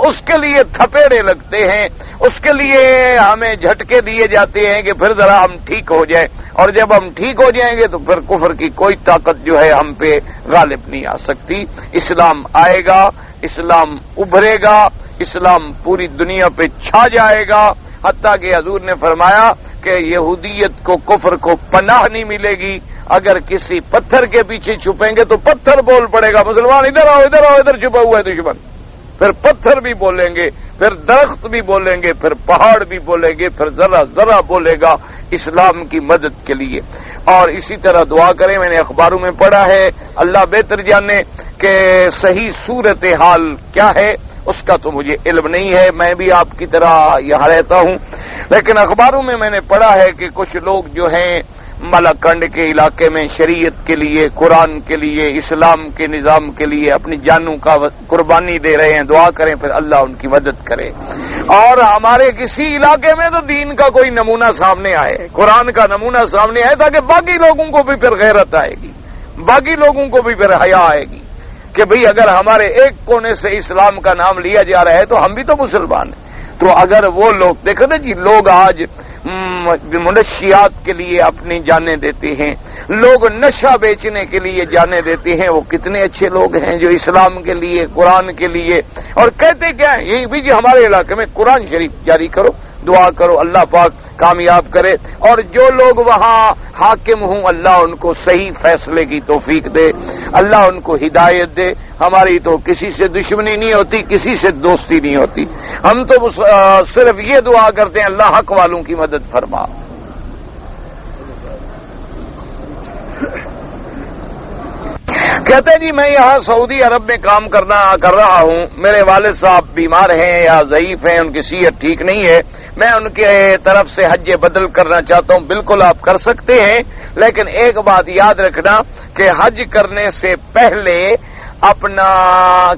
اس کے لیے تھپیڑے لگتے ہیں، اس کے لیے ہمیں جھٹکے دیے جاتے ہیں کہ پھر ذرا ہم ٹھیک ہو جائیں، اور جب ہم ٹھیک ہو جائیں گے تو پھر کفر کی کوئی طاقت جو ہے ہم پہ غالب نہیں آ سکتی۔ اسلام آئے گا، اسلام ابھرے گا، اسلام پوری دنیا پہ چھا جائے گا، حتیٰ کہ حضور نے فرمایا کہ یہودیت کو، کفر کو پناہ نہیں ملے گی۔ اگر کسی پتھر کے پیچھے چھپیں گے تو پتھر بول پڑے گا، مسلمان ادھر آؤ ادھر آؤ، ادھر چھپا ہوا ہے دشمن، پھر پتھر بھی بولیں گے، پھر درخت بھی بولیں گے، پھر پہاڑ بھی بولیں گے، پھر ذرا ذرا بولے گا اسلام کی مدد کے لیے۔ اور اسی طرح دعا کریں، میں نے اخباروں میں پڑھا ہے، اللہ بہتر جانے کہ صحیح صورتحال کیا ہے، اس کا تو مجھے علم نہیں ہے، میں بھی آپ کی طرح یہاں رہتا ہوں، لیکن اخباروں میں نے پڑھا ہے کہ کچھ لوگ جو ہیں ملاکنڈ کے علاقے میں شریعت کے لیے، قرآن کے لیے، اسلام کے نظام کے لیے اپنی جانوں کا قربانی دے رہے ہیں۔ دعا کریں پھر اللہ ان کی مدد کرے، اور ہمارے کسی علاقے میں تو دین کا کوئی نمونہ سامنے آئے، قرآن کا نمونہ سامنے آئے، تاکہ باقی لوگوں کو بھی پھر غیرت آئے گی، باقی لوگوں کو بھی پھر حیا آئے گی کہ بھئی اگر ہمارے ایک کونے سے اسلام کا نام لیا جا رہا ہے تو ہم بھی تو مسلمان ہیں۔ تو اگر وہ لوگ دیکھو نا جی، لوگ آج منشیات کے لیے اپنی جانیں دیتے ہیں، لوگ نشہ بیچنے کے لیے جانیں دیتے ہیں، وہ کتنے اچھے لوگ ہیں جو اسلام کے لیے، قرآن کے لیے، اور کہتے کیا ہیں، یہی بھی جی ہمارے علاقے میں قرآن شریف جاری کرو، دعا کرو اللہ پاک کامیاب کرے، اور جو لوگ وہاں حاکم ہوں اللہ ان کو صحیح فیصلے کی توفیق دے، اللہ ان کو ہدایت دے۔ ہماری تو کسی سے دشمنی نہیں ہوتی، کسی سے دوستی نہیں ہوتی، ہم تو صرف یہ دعا کرتے ہیں اللہ حق والوں کی مدد فرما۔ کہتے ہیں جی میں یہاں سعودی عرب میں کام کر رہا ہوں، میرے والد صاحب بیمار ہیں یا ضعیف ہیں، ان کی صحت ٹھیک نہیں ہے، میں ان کے طرف سے حج بدل کرنا چاہتا ہوں۔ بالکل آپ کر سکتے ہیں، لیکن ایک بات یاد رکھنا کہ حج کرنے سے پہلے اپنا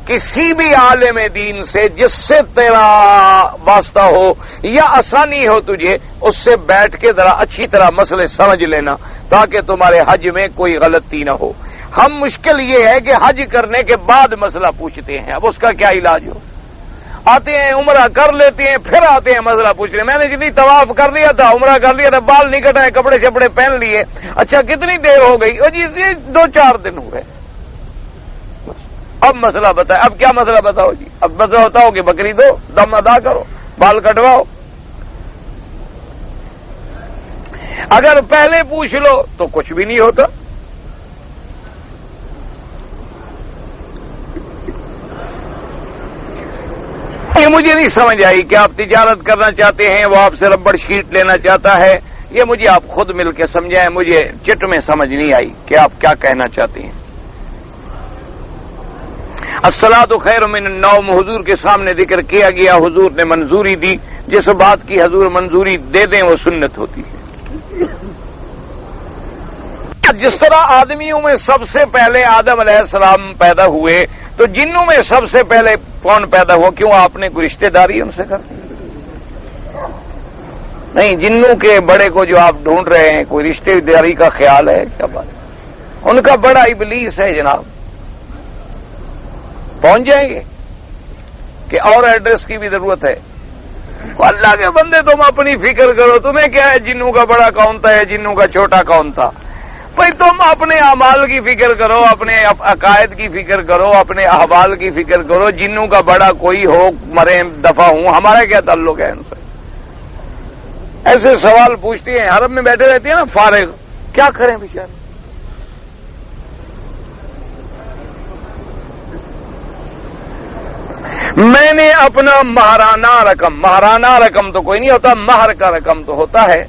کسی بھی عالم دین سے جس سے تیرا واسطہ ہو یا آسانی ہو تجھے، اس سے بیٹھ کے ذرا اچھی طرح مسئلے سمجھ لینا تاکہ تمہارے حج میں کوئی غلطی نہ ہو۔ ہم مشکل یہ ہے کہ حج کرنے کے بعد مسئلہ پوچھتے ہیں، اب اس کا کیا علاج ہو؟ آتے ہیں عمرہ کر لیتے ہیں، پھر آتے ہیں مسئلہ پوچھنے، میں نے جتنی طواف کر لیا تھا، عمرہ کر لیا تھا، بال نہیں کٹائے، کپڑے شپڑے پہن لیے، اچھا کتنی دیر ہو گئی؟ اور جی 2-4 دن ہوئے، اب مسئلہ بتائے، اب کیا مسئلہ بتاؤ جی؟ اب مسئلہ بتاؤ کہ بکری دو، دم ادا کرو، بال کٹواؤ۔ اگر پہلے پوچھ لو تو کچھ بھی نہیں ہوتا۔ یہ مجھے نہیں سمجھ آئی کہ آپ تجارت کرنا چاہتے ہیں، وہ آپ سے ربڑ شیٹ لینا چاہتا ہے، یہ مجھے آپ خود مل کے سمجھائیں، مجھے چٹ میں سمجھ نہیں آئی کہ آپ کیا کہنا چاہتے ہیں۔ الصلاۃ خیر من النوم حضور کے سامنے ذکر کیا گیا، حضور نے منظوری دی، جس بات کی حضور منظوری دے دیں وہ سنت ہوتی ہے۔ جس طرح آدمیوں میں سب سے پہلے آدم علیہ السلام پیدا ہوئے، تو جنوں میں سب سے پہلے کون پیدا ہوا؟ کیوں آپ نے کوئی رشتہ داری ان سے کر نہیں؟ جنوں کے بڑے کو جو آپ ڈھونڈ رہے ہیں، کوئی رشتہ داری کا خیال ہے کیا بات؟ ان کا بڑا ابلیس ہے جناب، پہنچ جائیں گے کہ اور ایڈریس کی بھی ضرورت ہے؟ اللہ کے بندے تم اپنی فکر کرو، تمہیں کیا ہے جنوں کا بڑا کون تھا یا جنوں کا چھوٹا کون تھا؟ بھائی تم اپنے اعمال کی فکر کرو، اپنے عقائد کی فکر کرو، اپنے احوال کی فکر کرو، جنوں کا بڑا کوئی ہو، مرے دفع ہوں، ہمارا کیا تعلق ہے ان سے؟ ایسے سوال پوچھتی ہیں، حرم میں بیٹھے رہتے ہیں نا فارغ، کیا کریں بیچارے؟ میں نے اپنا مہرانہ رقم تو کوئی نہیں ہوتا، مہر کا رقم تو ہوتا ہے،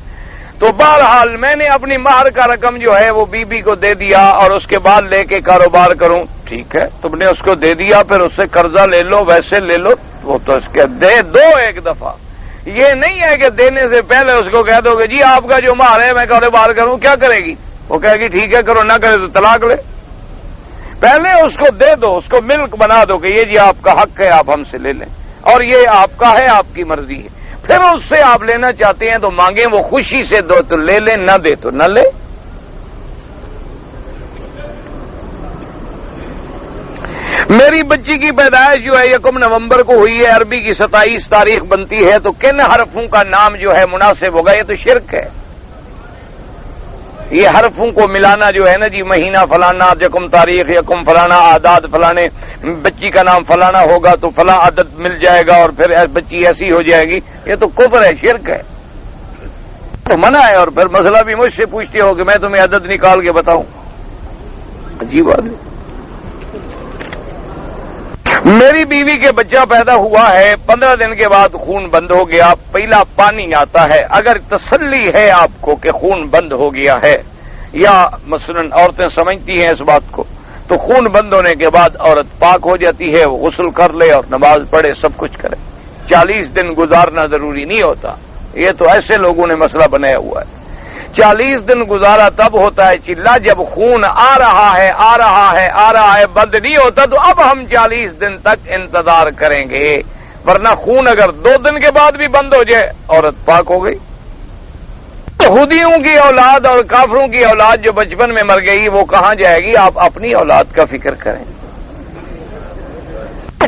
تو بہرحال میں نے اپنی مہر کا رقم جو ہے وہ بیوی کو دے دیا اور اس کے بعد لے کے کاروبار کروں، ٹھیک ہے، تم نے اس کو دے دیا، پھر اس سے قرضہ لے لو، ویسے لے لو، وہ تو اس کے دے دو ایک دفعہ. یہ نہیں ہے کہ دینے سے پہلے اس کو کہہ دو کہ جی آپ کا جو مہر ہے میں کاروبار کروں، کیا کرے گی؟ وہ کہے گی ٹھیک ہے کرو، نہ کرے تو طلاق لے. پہلے اس کو دے دو، اس کو ملک بنا دو کہ یہ جی آپ کا حق ہے، آپ ہم سے لے لیں، اور یہ آپ کا ہے، آپ کی مرضی ہے. پھر اس سے آپ لینا چاہتے ہیں تو مانگیں، وہ خوشی سے دو تو لے لیں، نہ دے تو نہ لے. میری بچی کی پیدائش جو ہے 1 نومبر کو ہوئی ہے، عربی کی 27 تاریخ بنتی ہے، تو کن حرفوں کا نام جو ہے مناسب ہوگا؟ یہ تو شرک ہے. یہ حرفوں کو ملانا جو ہے نا جی، مہینہ فلانا، 1 تاریخ، 1 فلانا، اعداد فلانے، بچی کا نام فلانا ہوگا تو فلاں عدد مل جائے گا اور پھر بچی ایسی ہو جائے گی. یہ تو کفر ہے، شرک ہے، تو منع ہے. اور پھر مسئلہ بھی مجھ سے پوچھتے ہو کہ میں تمہیں عدد نکال کے بتاؤں. عجیب بات ہے. میری بیوی کے بچہ پیدا ہوا ہے، 15 دن کے بعد خون بند ہو گیا، پہلا پانی آتا ہے. اگر تسلی ہے آپ کو کہ خون بند ہو گیا ہے، یا مثلا عورتیں سمجھتی ہیں اس بات کو، تو خون بند ہونے کے بعد عورت پاک ہو جاتی ہے، وہ غسل کر لے اور نماز پڑھے، سب کچھ کرے. 40 دن گزارنا ضروری نہیں ہوتا. یہ تو ایسے لوگوں نے مسئلہ بنایا ہوا ہے. 40 دن گزارا تب ہوتا ہے چلا جب خون آ رہا ہے، آ رہا ہے، آ رہا ہے، بند نہیں ہوتا. تو اب ہم 40 دن تک انتظار کریں گے، ورنہ خون اگر 2 دن کے بعد بھی بند ہو جائے عورت پاک ہو گئی. یہودیوں کی اولاد اور کافروں کی اولاد جو بچپن میں مر گئی وہ کہاں جائے گی؟ آپ اپنی اولاد کا فکر کریں.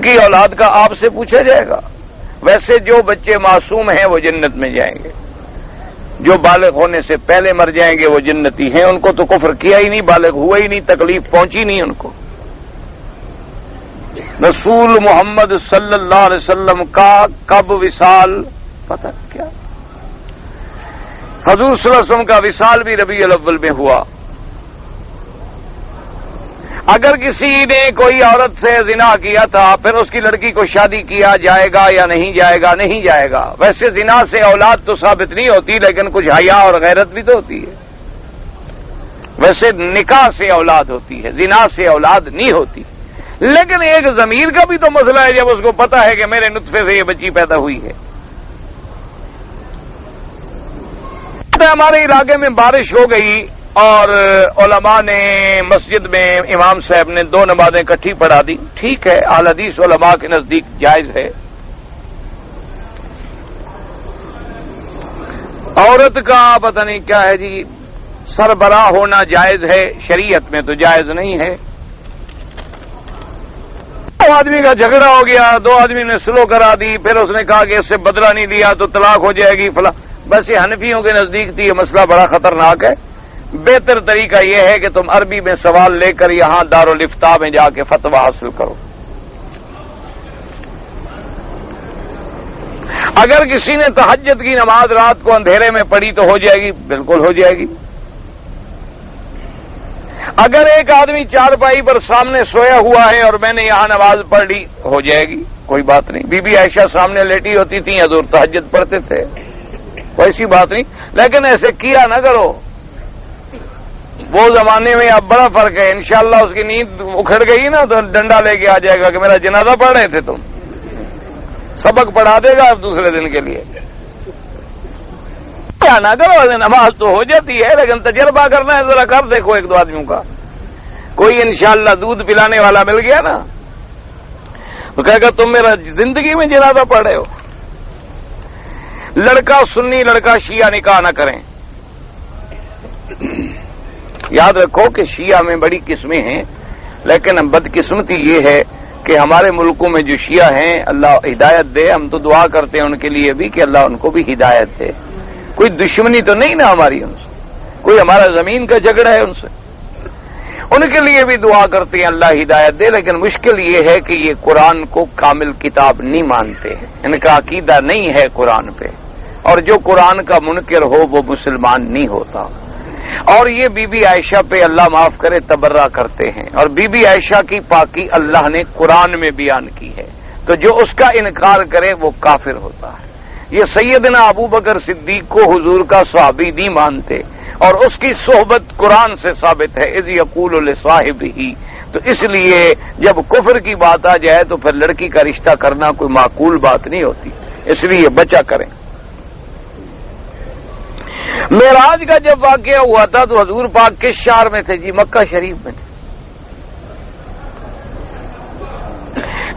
کی اولاد کا آپ سے پوچھا جائے گا. ویسے جو بچے معصوم ہیں وہ جنت میں جائیں گے، جو بالغ ہونے سے پہلے مر جائیں گے وہ جنتی ہیں. ان کو تو کفر کیا ہی نہیں، بالغ ہوا ہی نہیں، تکلیف پہنچی نہیں ان کو. رسول محمد صلی اللہ علیہ وسلم کا کب وصال پتہ کیا؟ حضور صلی اللہ علیہ وسلم کا وصال بھی ربیع الاول میں ہوا. اگر کسی نے کوئی عورت سے زنا کیا تھا، پھر اس کی لڑکی کو شادی کیا جائے گا یا نہیں جائے گا؟ نہیں جائے گا. ویسے زنا سے اولاد تو ثابت نہیں ہوتی، لیکن کچھ حیا اور غیرت بھی تو ہوتی ہے. ویسے نکاح سے اولاد ہوتی ہے، زنا سے اولاد نہیں ہوتی. لیکن ایک ضمیر کا بھی تو مسئلہ ہے، جب اس کو پتا ہے کہ میرے نطفے سے یہ بچی پیدا ہوئی ہے. ہمارے علاقے میں بارش ہو گئی اور علماء نے مسجد میں امام صاحب نے 2 نمازیں اکٹھی پڑھا دی. ٹھیک ہے، اہل حدیث علماء کے نزدیک جائز ہے. عورت کا پتہ نہیں کیا ہے جی، سربراہ ہونا جائز ہے، شریعت میں تو جائز نہیں ہے. 2 آدمی کا جھگڑا ہو گیا، 2 آدمی نے سلو کرا دی، پھر اس نے کہا کہ اس سے بدلہ نہیں لیا تو طلاق ہو جائے گی فلاں. بس یہ حنفیوں کے نزدیک تھی، یہ مسئلہ بڑا خطرناک ہے. بہتر طریقہ یہ ہے کہ تم عربی میں سوال لے کر یہاں دارالفتاء میں جا کے فتویٰ حاصل کرو. اگر کسی نے تہجد کی نماز رات کو اندھیرے میں پڑھی تو ہو جائے گی، بالکل ہو جائے گی. اگر ایک آدمی چارپائی پر سامنے سویا ہوا ہے اور میں نے یہاں نماز پڑھ لی، ہو جائے گی، کوئی بات نہیں. بی بی عائشہ سامنے لیٹی ہوتی تھیں، حضور تہجد پڑھتے تھے، کوئی بات نہیں. لیکن ایسے کیا نہ کرو. وہ زمانے میں اب بڑا فرق ہے. انشاءاللہ اس کی نیند اکھڑ گئی نا تو ڈنڈا لے کے آ جائے گا کہ میرا جنازہ پڑھ رہے تھے تم. سبق پڑھا دے گا اب دوسرے دن کے لیے. کیا نہ کرو، نماز تو ہو جاتی ہے لیکن تجربہ کرنا ہے، ذرا کر دیکھو 1-2 آدمیوں کا. کوئی انشاءاللہ دودھ پلانے والا مل گیا نا، وہ کہے گا تم میرا زندگی میں جنازہ پڑھ رہے ہو. لڑکا سنی، لڑکا شیعہ نکاح نہ کریں. یاد رکھو کہ شیعہ میں بڑی قسمیں ہیں، لیکن بدقسمتی یہ ہے کہ ہمارے ملکوں میں جو شیعہ ہیں اللہ ہدایت دے. ہم تو دعا کرتے ہیں ان کے لیے بھی کہ اللہ ان کو بھی ہدایت دے. کوئی دشمنی تو نہیں نا ہماری ان سے، کوئی ہمارا زمین کا جھگڑا ہے ان سے. ان کے لیے بھی دعا کرتے ہیں اللہ ہدایت دے. لیکن مشکل یہ ہے کہ یہ قرآن کو کامل کتاب نہیں مانتے ہیں، ان کا عقیدہ نہیں ہے قرآن پہ، اور جو قرآن کا منکر ہو وہ مسلمان نہیں ہوتا. اور یہ بی بی عائشہ پہ اللہ معاف کرے تبرہ کرتے ہیں، اور بی بی عائشہ کی پاکی اللہ نے قرآن میں بیان کی ہے. تو جو اس کا انکار کرے وہ کافر ہوتا ہے. یہ سیدنا ابو بکر صدیق کو حضور کا صحابی نہیں مانتے، اور اس کی صحبت قرآن سے ثابت ہے، اذ یقول لصاحبہ، تو اس لیے جب کفر کی بات آ جائے تو پھر لڑکی کا رشتہ کرنا کوئی معقول بات نہیں ہوتی، اس لیے بچا کریں۔ معراج کا جب واقعہ ہوا تھا تو حضور پاک کس شہر میں تھے جی؟ مکہ شریف میں تھے۔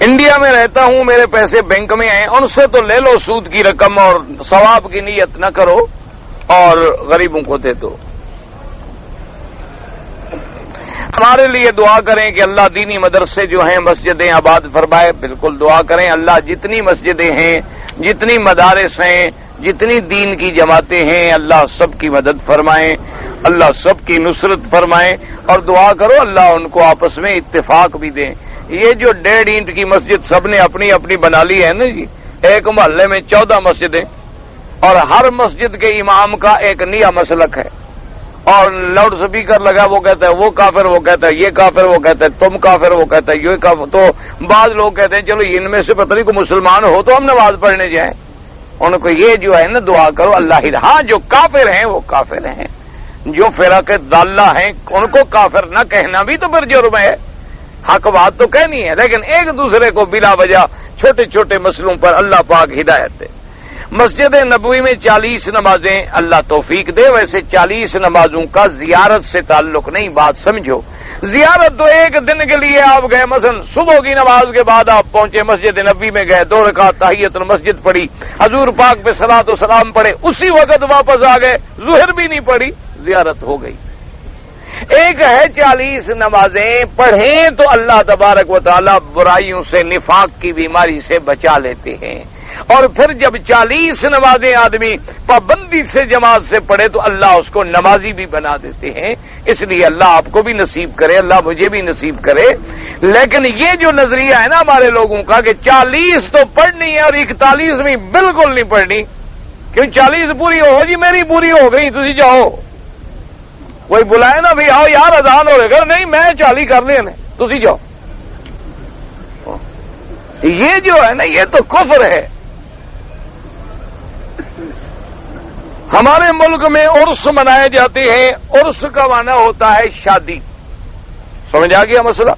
انڈیا میں رہتا ہوں، میرے پیسے بینک میں ہیں، ان سے تو لے لو سود کی رقم اور ثواب کی نیت نہ کرو اور غریبوں کو دے دو۔ ہمارے لیے دعا کریں کہ اللہ دینی مدرسے جو ہیں مسجدیں آباد فرمائے، بالکل دعا کریں۔ اللہ جتنی مسجدیں ہیں، جتنی مدارس ہیں، جتنی دین کی جماعتیں ہیں، اللہ سب کی مدد فرمائیں، اللہ سب کی نصرت فرمائیں، اور دعا کرو اللہ ان کو آپس میں اتفاق بھی دیں۔ یہ جو 1.5 اینٹ کی مسجد سب نے اپنی اپنی بنا لی ہے نا جی، ایک محلے میں 14 مسجدیں، اور ہر مسجد کے امام کا ایک نیا مسلک ہے، اور لاؤڈ سپیکر لگا، وہ کہتا ہے وہ کافر، وہ کہتا ہے یہ کافر، وہ کہتا ہے تم کافر، وہ کہتا ہے یہ کافر۔ تو بعض لوگ کہتے ہیں چلو ان میں سے پتہ نہیں کوئی مسلمان ہو تو ہم نماز پڑھنے جائیں۔ ان کو یہ جو ہے نا دعا کرو اللہ ہی، ہاں جو کافر ہیں وہ کافر ہیں، جو فرق ضالہ ہیں ان کو کافر نہ کہنا بھی تو پھر جرم ہے۔ حق بات تو کہنی ہے، لیکن ایک دوسرے کو بلا وجہ چھوٹے چھوٹے مسئلوں پر اللہ پاک ہدایت دے۔ مسجد نبوی میں 40 نمازیں، اللہ توفیق دے۔ ویسے 40 نمازوں کا زیارت سے تعلق نہیں، بات سمجھو۔ زیارت تو ایک دن کے لیے آپ گئے، مثلا صبح کی نماز کے بعد آپ پہنچے مسجد نبوی میں گئے، 2 رکعت تحیۃ المسجد پڑھی، حضور پاک پہ صلاۃ و سلام پڑھے، اسی وقت واپس آ گئے، ظہر بھی نہیں پڑھی، زیارت ہو گئی۔ ایک ہے 40 نمازیں پڑھیں تو اللہ تبارک و تعالی برائیوں سے، نفاق کی بیماری سے بچا لیتے ہیں، اور پھر جب 40 نمازیں آدمی پابندی سے جماعت سے پڑھے تو اللہ اس کو نمازی بھی بنا دیتے ہیں۔ اس لیے اللہ آپ کو بھی نصیب کرے، اللہ مجھے بھی نصیب کرے۔ لیکن یہ جو نظریہ ہے نا ہمارے لوگوں کا کہ 40 تو پڑھنی ہے اور 41ویں بالکل نہیں پڑھنی، کیوں 40 پوری ہو جی، میری پوری ہو گئی، تسی جاؤ، کوئی بلائے نا بھائی آؤ یار اذان ہو رہے گا، نہیں میں 40 کر لیا نا، تسی جاؤ۔ یہ جو ہے نا یہ تو کفر ہے۔ ہمارے ملک میں عرس منائے جاتے ہیں، عرس کا معنی ہوتا ہے شادی، سمجھ آ گیا مسئلہ؟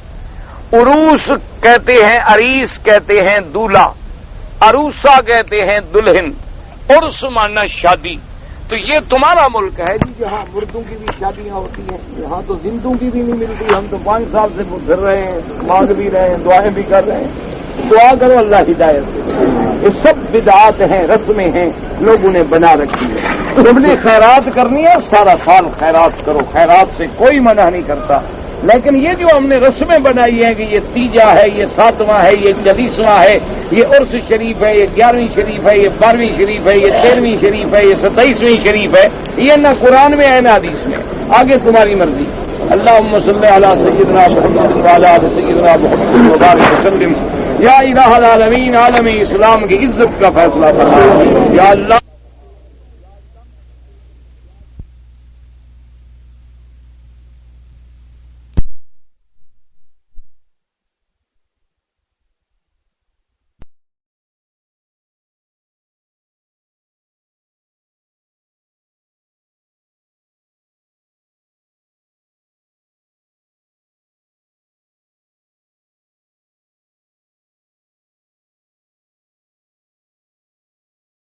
عروس کہتے ہیں، عریس کہتے ہیں دولہا، عروسہ کہتے ہیں دلہن، عرس معنی شادی۔ تو یہ تمہارا ملک ہے جی جہاں مردوں کی بھی شادیاں ہوتی ہیں، یہاں تو زندوں کی بھی نہیں ملتی، ہم تو 5 سال سے پھر رہے ہیں، مانگ بھی رہے ہیں، دعائیں بھی کر رہے ہیں۔ دعا کرو اللہ ہدایت دے۔ یہ سب بدعات ہیں، رسمیں ہیں، لوگوں نے بنا رکھی ہے۔ تم نے خیرات کرنی ہے، سارا سال خیرات کرو، خیرات سے کوئی منع نہیں کرتا، لیکن یہ جو ہم نے رسمیں بنائی ہیں کہ یہ 3 ہے، یہ 7واں ہے، یہ 40واں ہے، یہ عرس شریف ہے، یہ 11ویں شریف ہے، یہ 12ویں شریف ہے، یہ 13ویں شریف ہے، یہ 27ویں شریف ہے، یہ نہ قرآن میں ہے نہ حدیث میں، آگے تمہاری مرضی۔ اللہم صلی علی سیدنا محمد وعلی آل سیدنا محمد وبارک وسلم۔ یا الہ العالمین، عالم اسلام کی عزت کا فیصلہ فرما یا اللہ۔